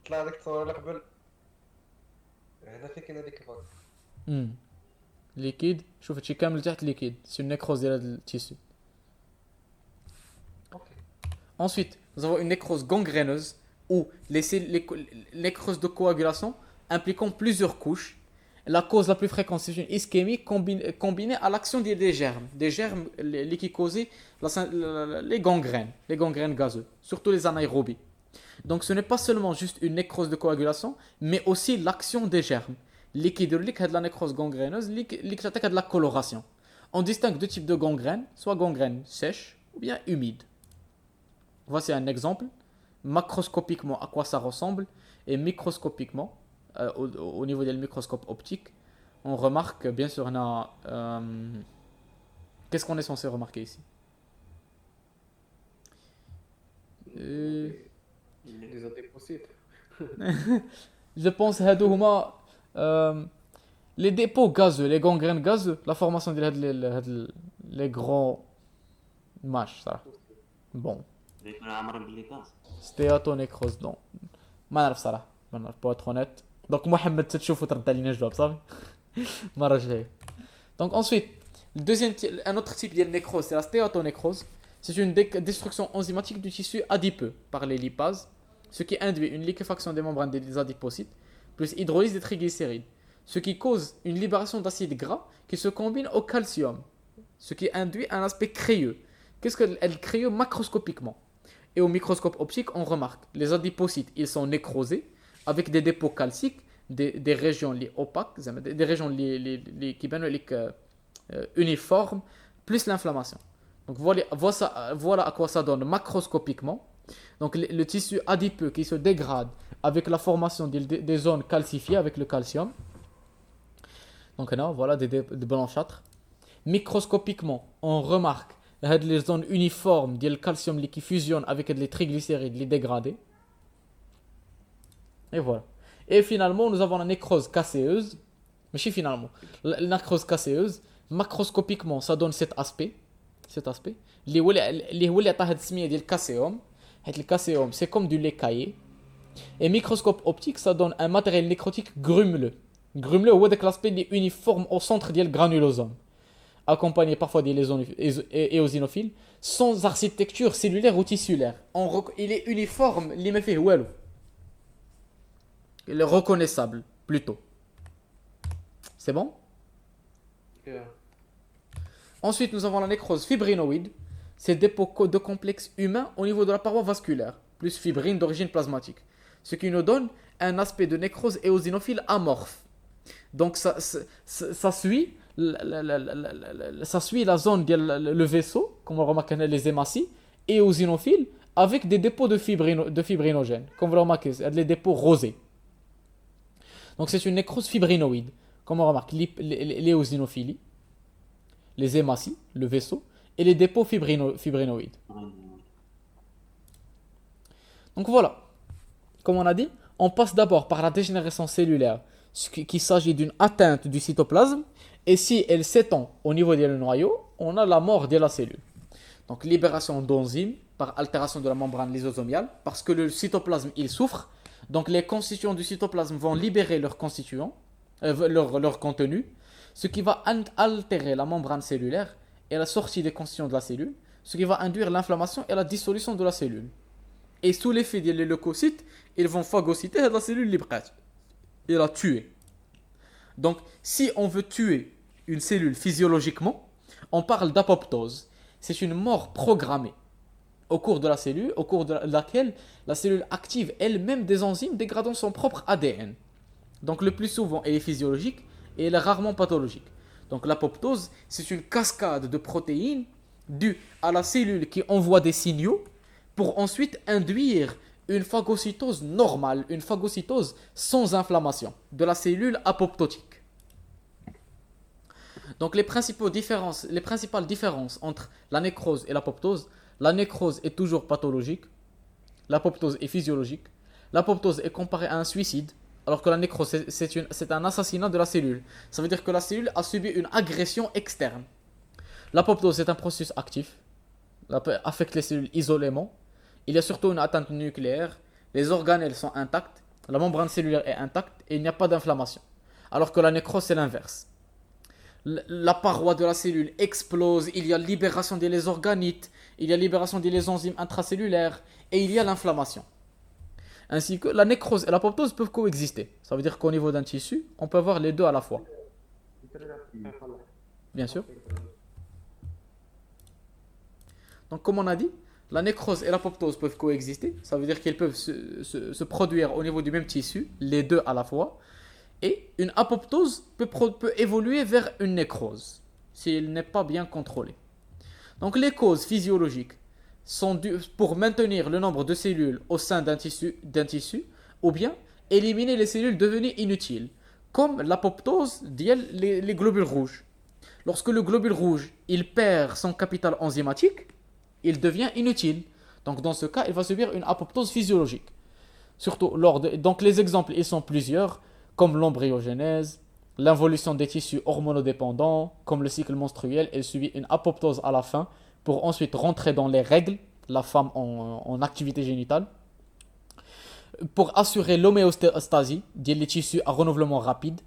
طلع ديك التصويره اللي قبل هنا فين كاين ليكيفاكسيون. ليكيد شوف هادشي كامل تحت ليكيد سي نيكروز ديال هاد التيسو. Ensuite, nous avons une nécrose gangréneuse où les nécroses de coagulation impliquant plusieurs couches. La cause la plus fréquente, c'est une ischémie combinée à l'action des germes. Des germes qui causent les gangrènes gazeuses, surtout les anaérobies. Donc ce n'est pas seulement juste une nécrose de coagulation, mais aussi l'action des germes. L'équidurlique a de la nécrose gangréneuse, l'équidurlique a de la coloration. On distingue deux types de gangrènes, soit gangrène sèche ou bien humide. Voici un exemple, macroscopiquement à quoi ça ressemble, et microscopiquement, au niveau du microscope optique, on remarque, bien sûr, on a... qu'est-ce qu'on est censé remarquer ici? Les adépocytes. Je pense هادو هما Les dépôts gazeux, les gangrènes gazeux, la formation de les grands mâches, ça. Bon, يكون عامر باللي كاس. stéatonécrose, non. ما نعرف صراحة، ما نعرف pour être honnête. Donc محمد تشوف وترد علينا الجواب صافي. المرة الجاية. Donc ensuite, un autre type de nécrose, c'est la stéatonécrose. C'est une destruction enzymatique du tissu adipeux par les lipases, ce qui induit une liquéfaction des membranes des adipocytes, plus hydrolyse des triglycérides, ce qui cause une libération d'acides gras qui se combine au calcium, ce qui induit un aspect crayeux. Qu'est-ce qu'elle crayeux macroscopiquement? Et au microscope optique, on remarque les adipocytes, ils sont nécrosés avec des dépôts calciques, des régions opaques, des régions qui sont uniformes, plus l'inflammation. Donc voilà à quoi ça donne macroscopiquement. Donc le tissu adipeux qui se dégrade avec la formation des zones calcifiées avec le calcium. Donc là, voilà des blanchâtres. Microscopiquement, on remarque les zones uniformes du calcium qui fusionnent avec les triglycérides les dégradés. Et voilà. Et finalement, nous avons la nécrose caséeuse. Mais finalement, la nécrose caséeuse, macroscopiquement, ça donne cet aspect. اللي هو اللي عطاه هاد السميه ديال الكاسيوم. حيت الكاسيوم c'est comme du lait caillé. Et microscope optique, ça donne un matériel nécrotique grumelleux. Grumelleux هو داك l'aspect اللي uniforme au centre ديال granulosome, accompagné parfois des lésions éosinophiles, sans architecture cellulaire ou tissulaire. Il est uniforme, اللي ما فيه والو. Il est reconnaissable plutôt. C'est bon? Yeah. Ensuite, nous avons la nécrose fibrinoïde. C'est dépôt de complexes humains au niveau de la paroi vasculaire, plus fibrine d'origine plasmatique. Ce qui nous donne un aspect de nécrose éosinophile amorphe. Donc ça suit la zone, le vaisseau, comme on remarque les hématies, éosinophiles, avec des dépôts de fibrinogènes, comme vous le remarquez, les dépôts rosés. Donc c'est une nécrose fibrinoïde, comme on remarque l'éosinophilie, les hématies, le vaisseau, et les dépôts fibrinoïdes. Donc voilà, comme on a dit, on passe d'abord par la dégénérescence cellulaire, qu'il s'agit d'une atteinte du cytoplasme, et si elle s'étend au niveau du noyau, on a la mort de la cellule. Donc libération d'enzymes par altération de la membrane lysosomiale, parce que le cytoplasme il souffre, donc les constituants du cytoplasme vont libérer leurs constituants, leur contenu, ce qui va altérer la membrane cellulaire et la sortie des constituants de la cellule, ce qui va induire l'inflammation et la dissolution de la cellule. Et sous l'effet des leucocytes, ils vont phagocyter la cellule libre et la tuer. Donc, si on veut tuer une cellule physiologiquement, on parle d'apoptose. C'est une mort programmée au cours de la cellule, au cours de laquelle la cellule active elle-même des enzymes dégradant son propre ADN. Donc, le plus souvent, elle est physiologique et elle est rarement pathologique. Donc, l'apoptose, c'est une cascade de protéines due à la cellule qui envoie des signaux pour ensuite induire une phagocytose normale, une phagocytose sans inflammation de la cellule apoptotique. Donc les principales différences entre la nécrose et l'apoptose, la nécrose est toujours pathologique, l'apoptose est physiologique, l'apoptose est comparée à un suicide, alors que la nécrose c'est un assassinat de la cellule. Ça veut dire que la cellule a subi une agression externe. L'apoptose est un processus actif, affecte les cellules isolément. Il y a surtout une atteinte nucléaire, les organelles sont intacts, la membrane cellulaire est intacte et il n'y a pas d'inflammation. Alors que la nécrose, c'est l'inverse. La paroi de la cellule explose, il y a libération des organites, il y a libération des enzymes intracellulaires et il y a l'inflammation. Ainsi que la nécrose et l'apoptose peuvent coexister. Ça veut dire qu'au niveau d'un tissu, on peut avoir les deux à la fois. Bien sûr. Donc comme on a dit, la nécrose et l'apoptose peuvent coexister, ça veut dire qu'elles peuvent se produire au niveau du même tissu, les deux à la fois, et une apoptose peut évoluer vers une nécrose, s'il n'est pas bien contrôlé. Donc les causes physiologiques sont dues pour maintenir le nombre de cellules au sein d'un tissu, ou bien éliminer les cellules devenues inutiles, comme l'apoptose les globules rouges. Lorsque le globule rouge il perd son capital enzymatique, il devient inutile. Donc dans ce cas, il va subir une apoptose physiologique. Surtout donc les exemples, ils sont plusieurs, comme l'embryogenèse, L'involution des tissus hormonodépendants, comme le cycle menstruel, elle subit une apoptose à la fin pour ensuite rentrer dans les règles, la femme en activité génitale. Pour assurer l'homéostasie, des tissus à renouvellement rapide.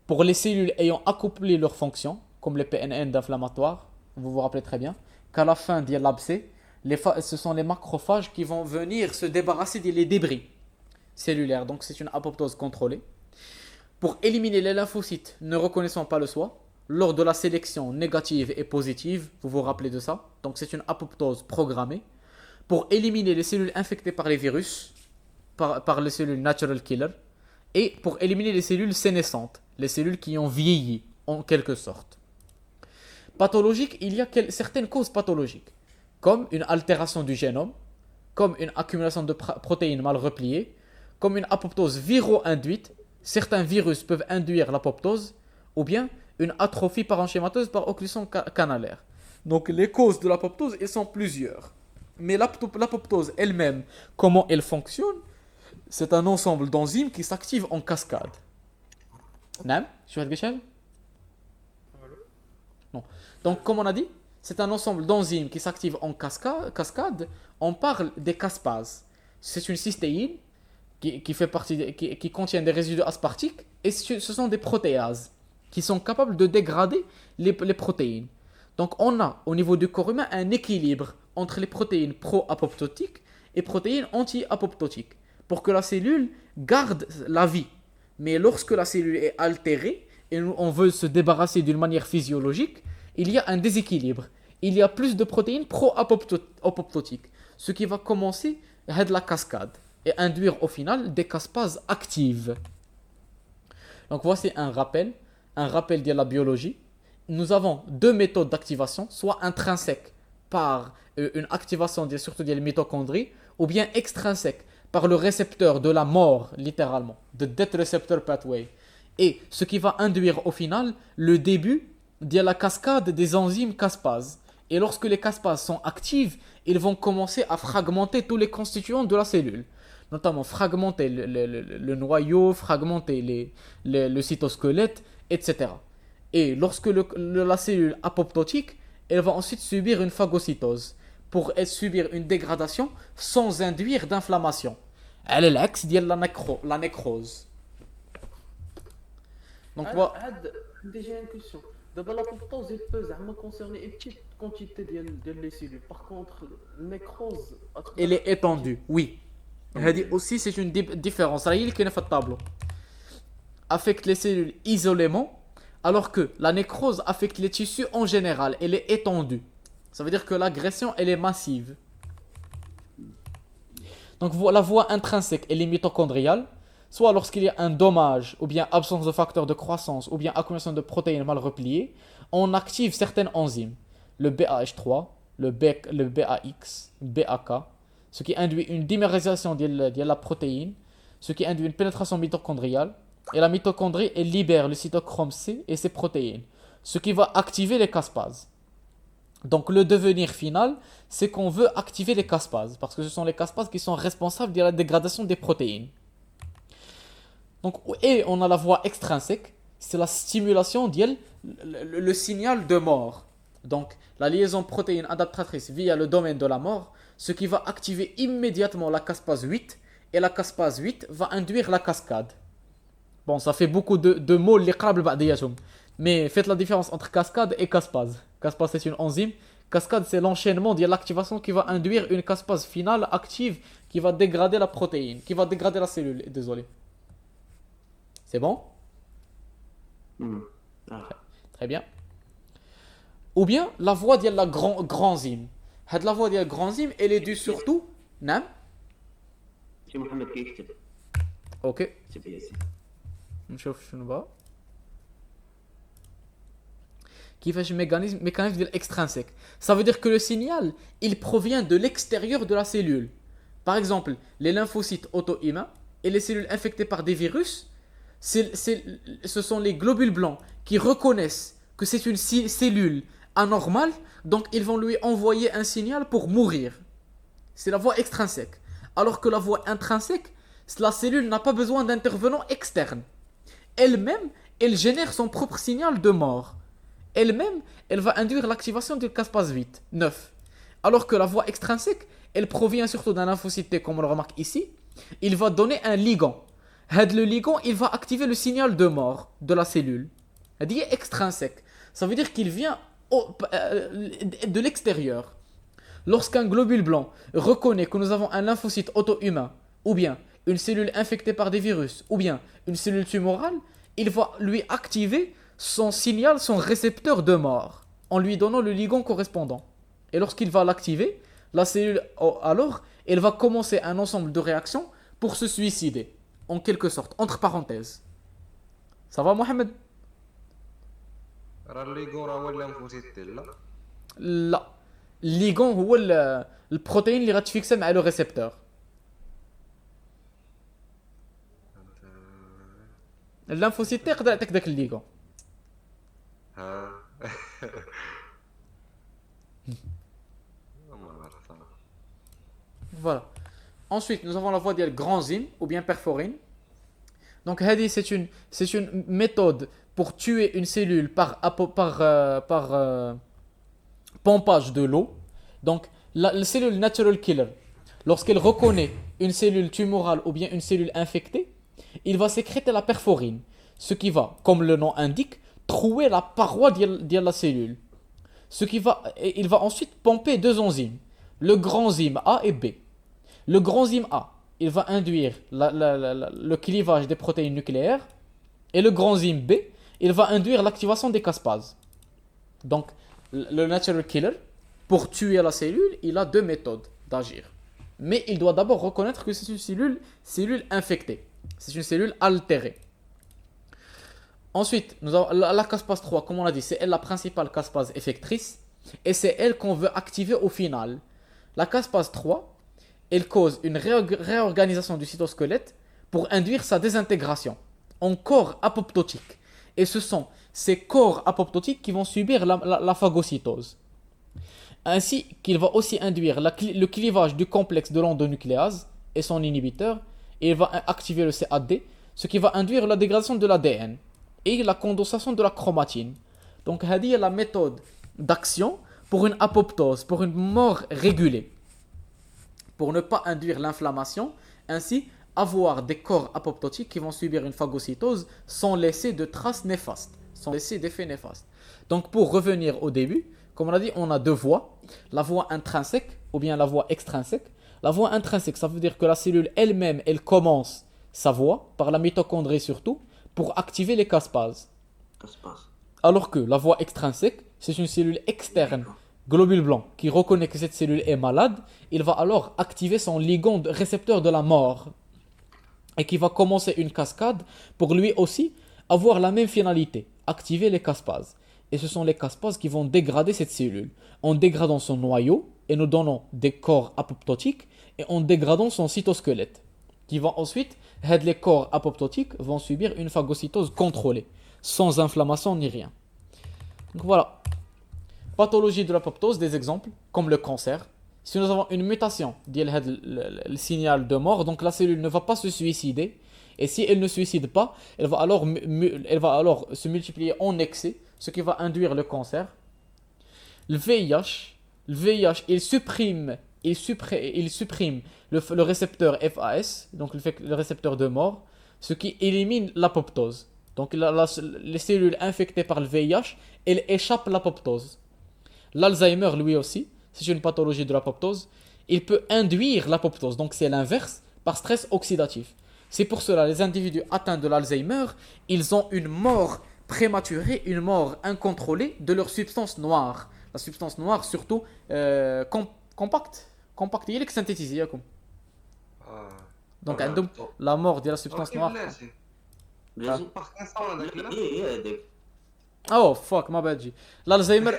Pour les cellules ayant accomplé leur fonction, comme les PNN d'inflammatoire, vous vous rappelez très bien, qu'à la fin de l'abcès, ce sont les macrophages qui vont venir se débarrasser des débris cellulaires. Donc c'est une apoptose contrôlée. Pour éliminer les lymphocytes ne reconnaissant pas le soi, lors de la sélection négative et positive, vous vous rappelez de ça, donc c'est une apoptose programmée. Pour éliminer les cellules infectées par les virus, par les cellules natural killer, et pour éliminer les cellules sénescentes, les cellules qui ont vieilli, en quelque sorte. Pathologique, il y a certaines causes pathologiques, comme une altération du génome, comme une accumulation de protéines mal repliées, comme une apoptose viro-induite, certains virus peuvent induire l'apoptose, ou bien une atrophie parenchymateuse par occlusion canalaire. Donc les causes de l'apoptose, elles sont plusieurs. Mais l'apoptose elle-même, comment elle fonctionne, c'est un ensemble d'enzymes qui s'activent en cascade. Non, شو هالقشل؟ Non. Donc comme on a dit, c'est un ensemble d'enzymes qui s'activent en cascade. On parle des caspases. C'est une cystéine qui fait partie qui contient des résidus aspartiques et ce sont des protéases qui sont capables de dégrader les protéines. Donc on a au niveau du corps humain un équilibre entre les protéines pro-apoptotiques et protéines anti-apoptotiques pour que la cellule garde la vie. Mais lorsque la cellule est altérée et on veut se débarrasser d'une manière physiologique, il y a un déséquilibre. Il y a plus de protéines pro-apoptotiques, ce qui va commencer à la cascade et induire au final des caspases actives. Donc voici un rappel de la biologie. Nous avons deux méthodes d'activation, soit intrinsèque par une activation surtout des mitochondries, ou bien extrinsèque par le récepteur de la mort, littéralement, the death receptor pathway. Et ce qui va induire au final le début de la cascade des enzymes caspases. Et lorsque les caspases sont actives, ils vont commencer à fragmenter tous les constituants de la cellule. Notamment fragmenter le noyau, fragmenter le cytosquelette, etc. Et lorsque la cellule apoptotique, elle va ensuite subir une phagocytose pour subir une dégradation sans induire d'inflammation. Elle est l'axe de la nécrose. Donc voilà. Déjà une question. D'abord l'apoptose elle peut زعما concerner une petite quantité de les cellules. Par contre, nécrose Elle est étendue, oui. Aussi, c'est une différence. Ça y est, qu'il y a le tableau. Affecte les cellules isolément, alors que la nécrose affecte les tissus en général. Elle est étendue. Ça veut dire que l'agression, elle est massive. Donc la voie intrinsèque, elle est mitochondriale. Soit lorsqu'il y a un dommage, ou bien absence de facteurs de croissance, ou bien accumulation de protéines mal repliées, on active certaines enzymes. Le BAH3, le BAX, BAK, ce qui induit une dimérisation de la protéine, ce qui induit une pénétration mitochondriale. Et la mitochondrie, elle libère le cytochrome C et ses protéines, ce qui va activer les caspases. Donc le devenir final, c'est qu'on veut activer les caspases, parce que ce sont les caspases qui sont responsables de la dégradation des protéines. Donc, et on a la voie extrinsèque, c'est la stimulation le signal de mort. Donc la liaison protéine adaptatrice via le domaine de la mort, ce qui va activer immédiatement la caspase 8, et la caspase 8 va induire la cascade. Bon, ça fait beaucoup de mots mais faites la différence entre cascade et caspase. Caspase c'est une enzyme, cascade c'est l'enchaînement de l'activation qui va induire une caspase finale active qui va dégrader la protéine, qui va dégrader la cellule. Désolé. C'est bon? Très bien. Ou bien la voie de la granzyme. La voie de la granzyme, elle est due surtout. Non? شي محمد كيكتب Ok. سي بي اس نشوف شنو بقى. كيفاش mécanisme ديال extrinsèque. Ça veut dire que le signal, il provient de l'extérieur de la cellule. Par exemple, les lymphocytes auto-immuns et les cellules infectées par des virus, ce sont les globules blancs qui reconnaissent que c'est une cellule anormale, donc ils vont lui envoyer un signal pour mourir. C'est la voie extrinsèque. Alors que la voie intrinsèque, la cellule n'a pas besoin d'intervenants externes. Elle-même, elle génère son propre signal de mort. Elle-même, elle va induire l'activation du caspase 8, 9. Alors que la voie extrinsèque, elle provient surtout d'un lymphocyte T, comme on le remarque ici. Il va donner un ligand. Le ligand, il va activer le signal de mort de la cellule. Il est extrinsèque. Ça veut dire qu'il vient de l'extérieur. Lorsqu'un globule blanc reconnaît que nous avons un lymphocyte auto-humain, ou bien une cellule infectée par des virus, ou bien une cellule tumorale, il va lui activer son signal, son récepteur de mort, en lui donnant le ligand correspondant. Et lorsqu'il va l'activer, la cellule, alors, elle va commencer un ensemble de réactions pour se suicider, en quelque sorte, entre parenthèses. Ça va, Mohamed? راه الليغون راه هو الليمفوسيت لا لا. الليغون هو البروتين اللي غتفيكسا مع لو ريسبتور. الليمفوسيت تي يقدر يعطيك داك الليغون. ها ما عرفت انا Voilà. Ensuite, nous avons la voie de granzyme ou bien perforine. Donc, Hadi, c'est une méthode pour tuer une cellule par pompage de l'eau. Donc, la cellule natural killer, lorsqu'elle reconnaît une cellule tumorale ou bien une cellule infectée, il va sécréter la perforine, ce qui va, comme le nom indique, trouer la paroi de la cellule. Il va ensuite pomper deux enzymes, le granzyme A et B. Le granzyme A, il va induire le clivage des protéines nucléaires, et le granzyme B, il va induire l'activation des caspases. Donc, le natural killer, pour tuer la cellule, il a deux méthodes d'agir. Mais il doit d'abord reconnaître que c'est une cellule infectée. C'est une cellule altérée. Ensuite, nous avons la caspase 3, comme on l'a dit, c'est elle la principale caspase effectrice. Et c'est elle qu'on veut activer au final. La caspase 3, elle cause une réorganisation du cytosquelette pour induire sa désintégration en corps apoptotiques. Et ce sont ces corps apoptotiques qui vont subir la phagocytose. Ainsi qu'il va aussi induire le clivage du complexe de l'endonucléase et son inhibiteur. Et il va activer le CAD, ce qui va induire la dégradation de l'ADN et la condensation de la chromatine. Donc, Hadi est la méthode d'action pour une apoptose, pour une mort régulée. Pour ne pas induire l'inflammation, ainsi avoir des corps apoptotiques qui vont subir une phagocytose sans laisser de traces néfastes, sans laisser d'effets néfastes. Donc, pour revenir au début, comme on a dit, on a deux voies, la voie intrinsèque ou bien la voie extrinsèque. La voie intrinsèque, ça veut dire que la cellule elle-même, elle commence sa voie, par la mitochondrie surtout, pour activer les caspases. Alors que la voie extrinsèque, c'est une cellule externe, globule blanc, qui reconnaît que cette cellule est malade, il va alors activer son ligand récepteur de la mort. Et qui va commencer une cascade pour lui aussi avoir la même finalité, activer les caspases. Et ce sont les caspases qui vont dégrader cette cellule, en dégradant son noyau, et nous donnant des corps apoptotiques, et en dégradant son cytosquelette, qui vont ensuite, les corps apoptotiques vont subir une phagocytose contrôlée, sans inflammation ni rien. Donc voilà. Pathologie de l'apoptose, des exemples, comme le cancer. Si nous avons une mutation, le signal de mort, donc la cellule ne va pas se suicider, et si elle ne suicide pas, elle va alors se multiplier en excès, ce qui va induire le cancer. Le VIH, il supprime le récepteur FAS, donc le récepteur de mort, ce qui élimine l'apoptose. Donc les cellules infectées par le VIH, elles échappent l'apoptose. L'Alzheimer, lui aussi, c'est une pathologie de l'apoptose. Il peut induire l'apoptose, donc c'est l'inverse, par stress oxydatif. C'est pour cela les individus atteints de l'Alzheimer, ils ont une mort prématurée, une mort incontrôlée de leur substance noire. La substance noire, surtout compacte, il est synthétisé. Donc, la mort de la substance noire. Oh fuck, ma bad. L'Alzheimer.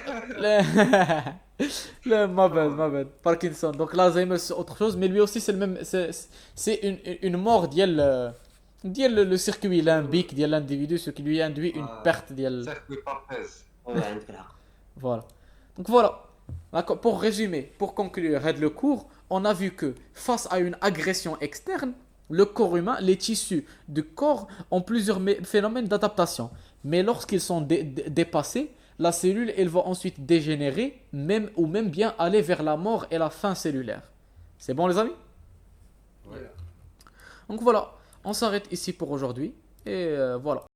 Ma bad. Parkinson. Donc, l'Alzheimer, c'est autre chose, mais lui aussi, c'est le même. C'est une mort le circuit limbique de l'individu, ce qui lui induit une perte. Voilà. Donc voilà, pour résumer, pour conclure le cours, on a vu que face à une agression externe, le corps humain, les tissus du corps ont plusieurs phénomènes d'adaptation. Mais lorsqu'ils sont dépassés, la cellule, elle va ensuite dégénérer, même bien aller vers la mort et la fin cellulaire. C'est bon, les amis? Ouais. Donc voilà, on s'arrête ici pour aujourd'hui. Et voilà.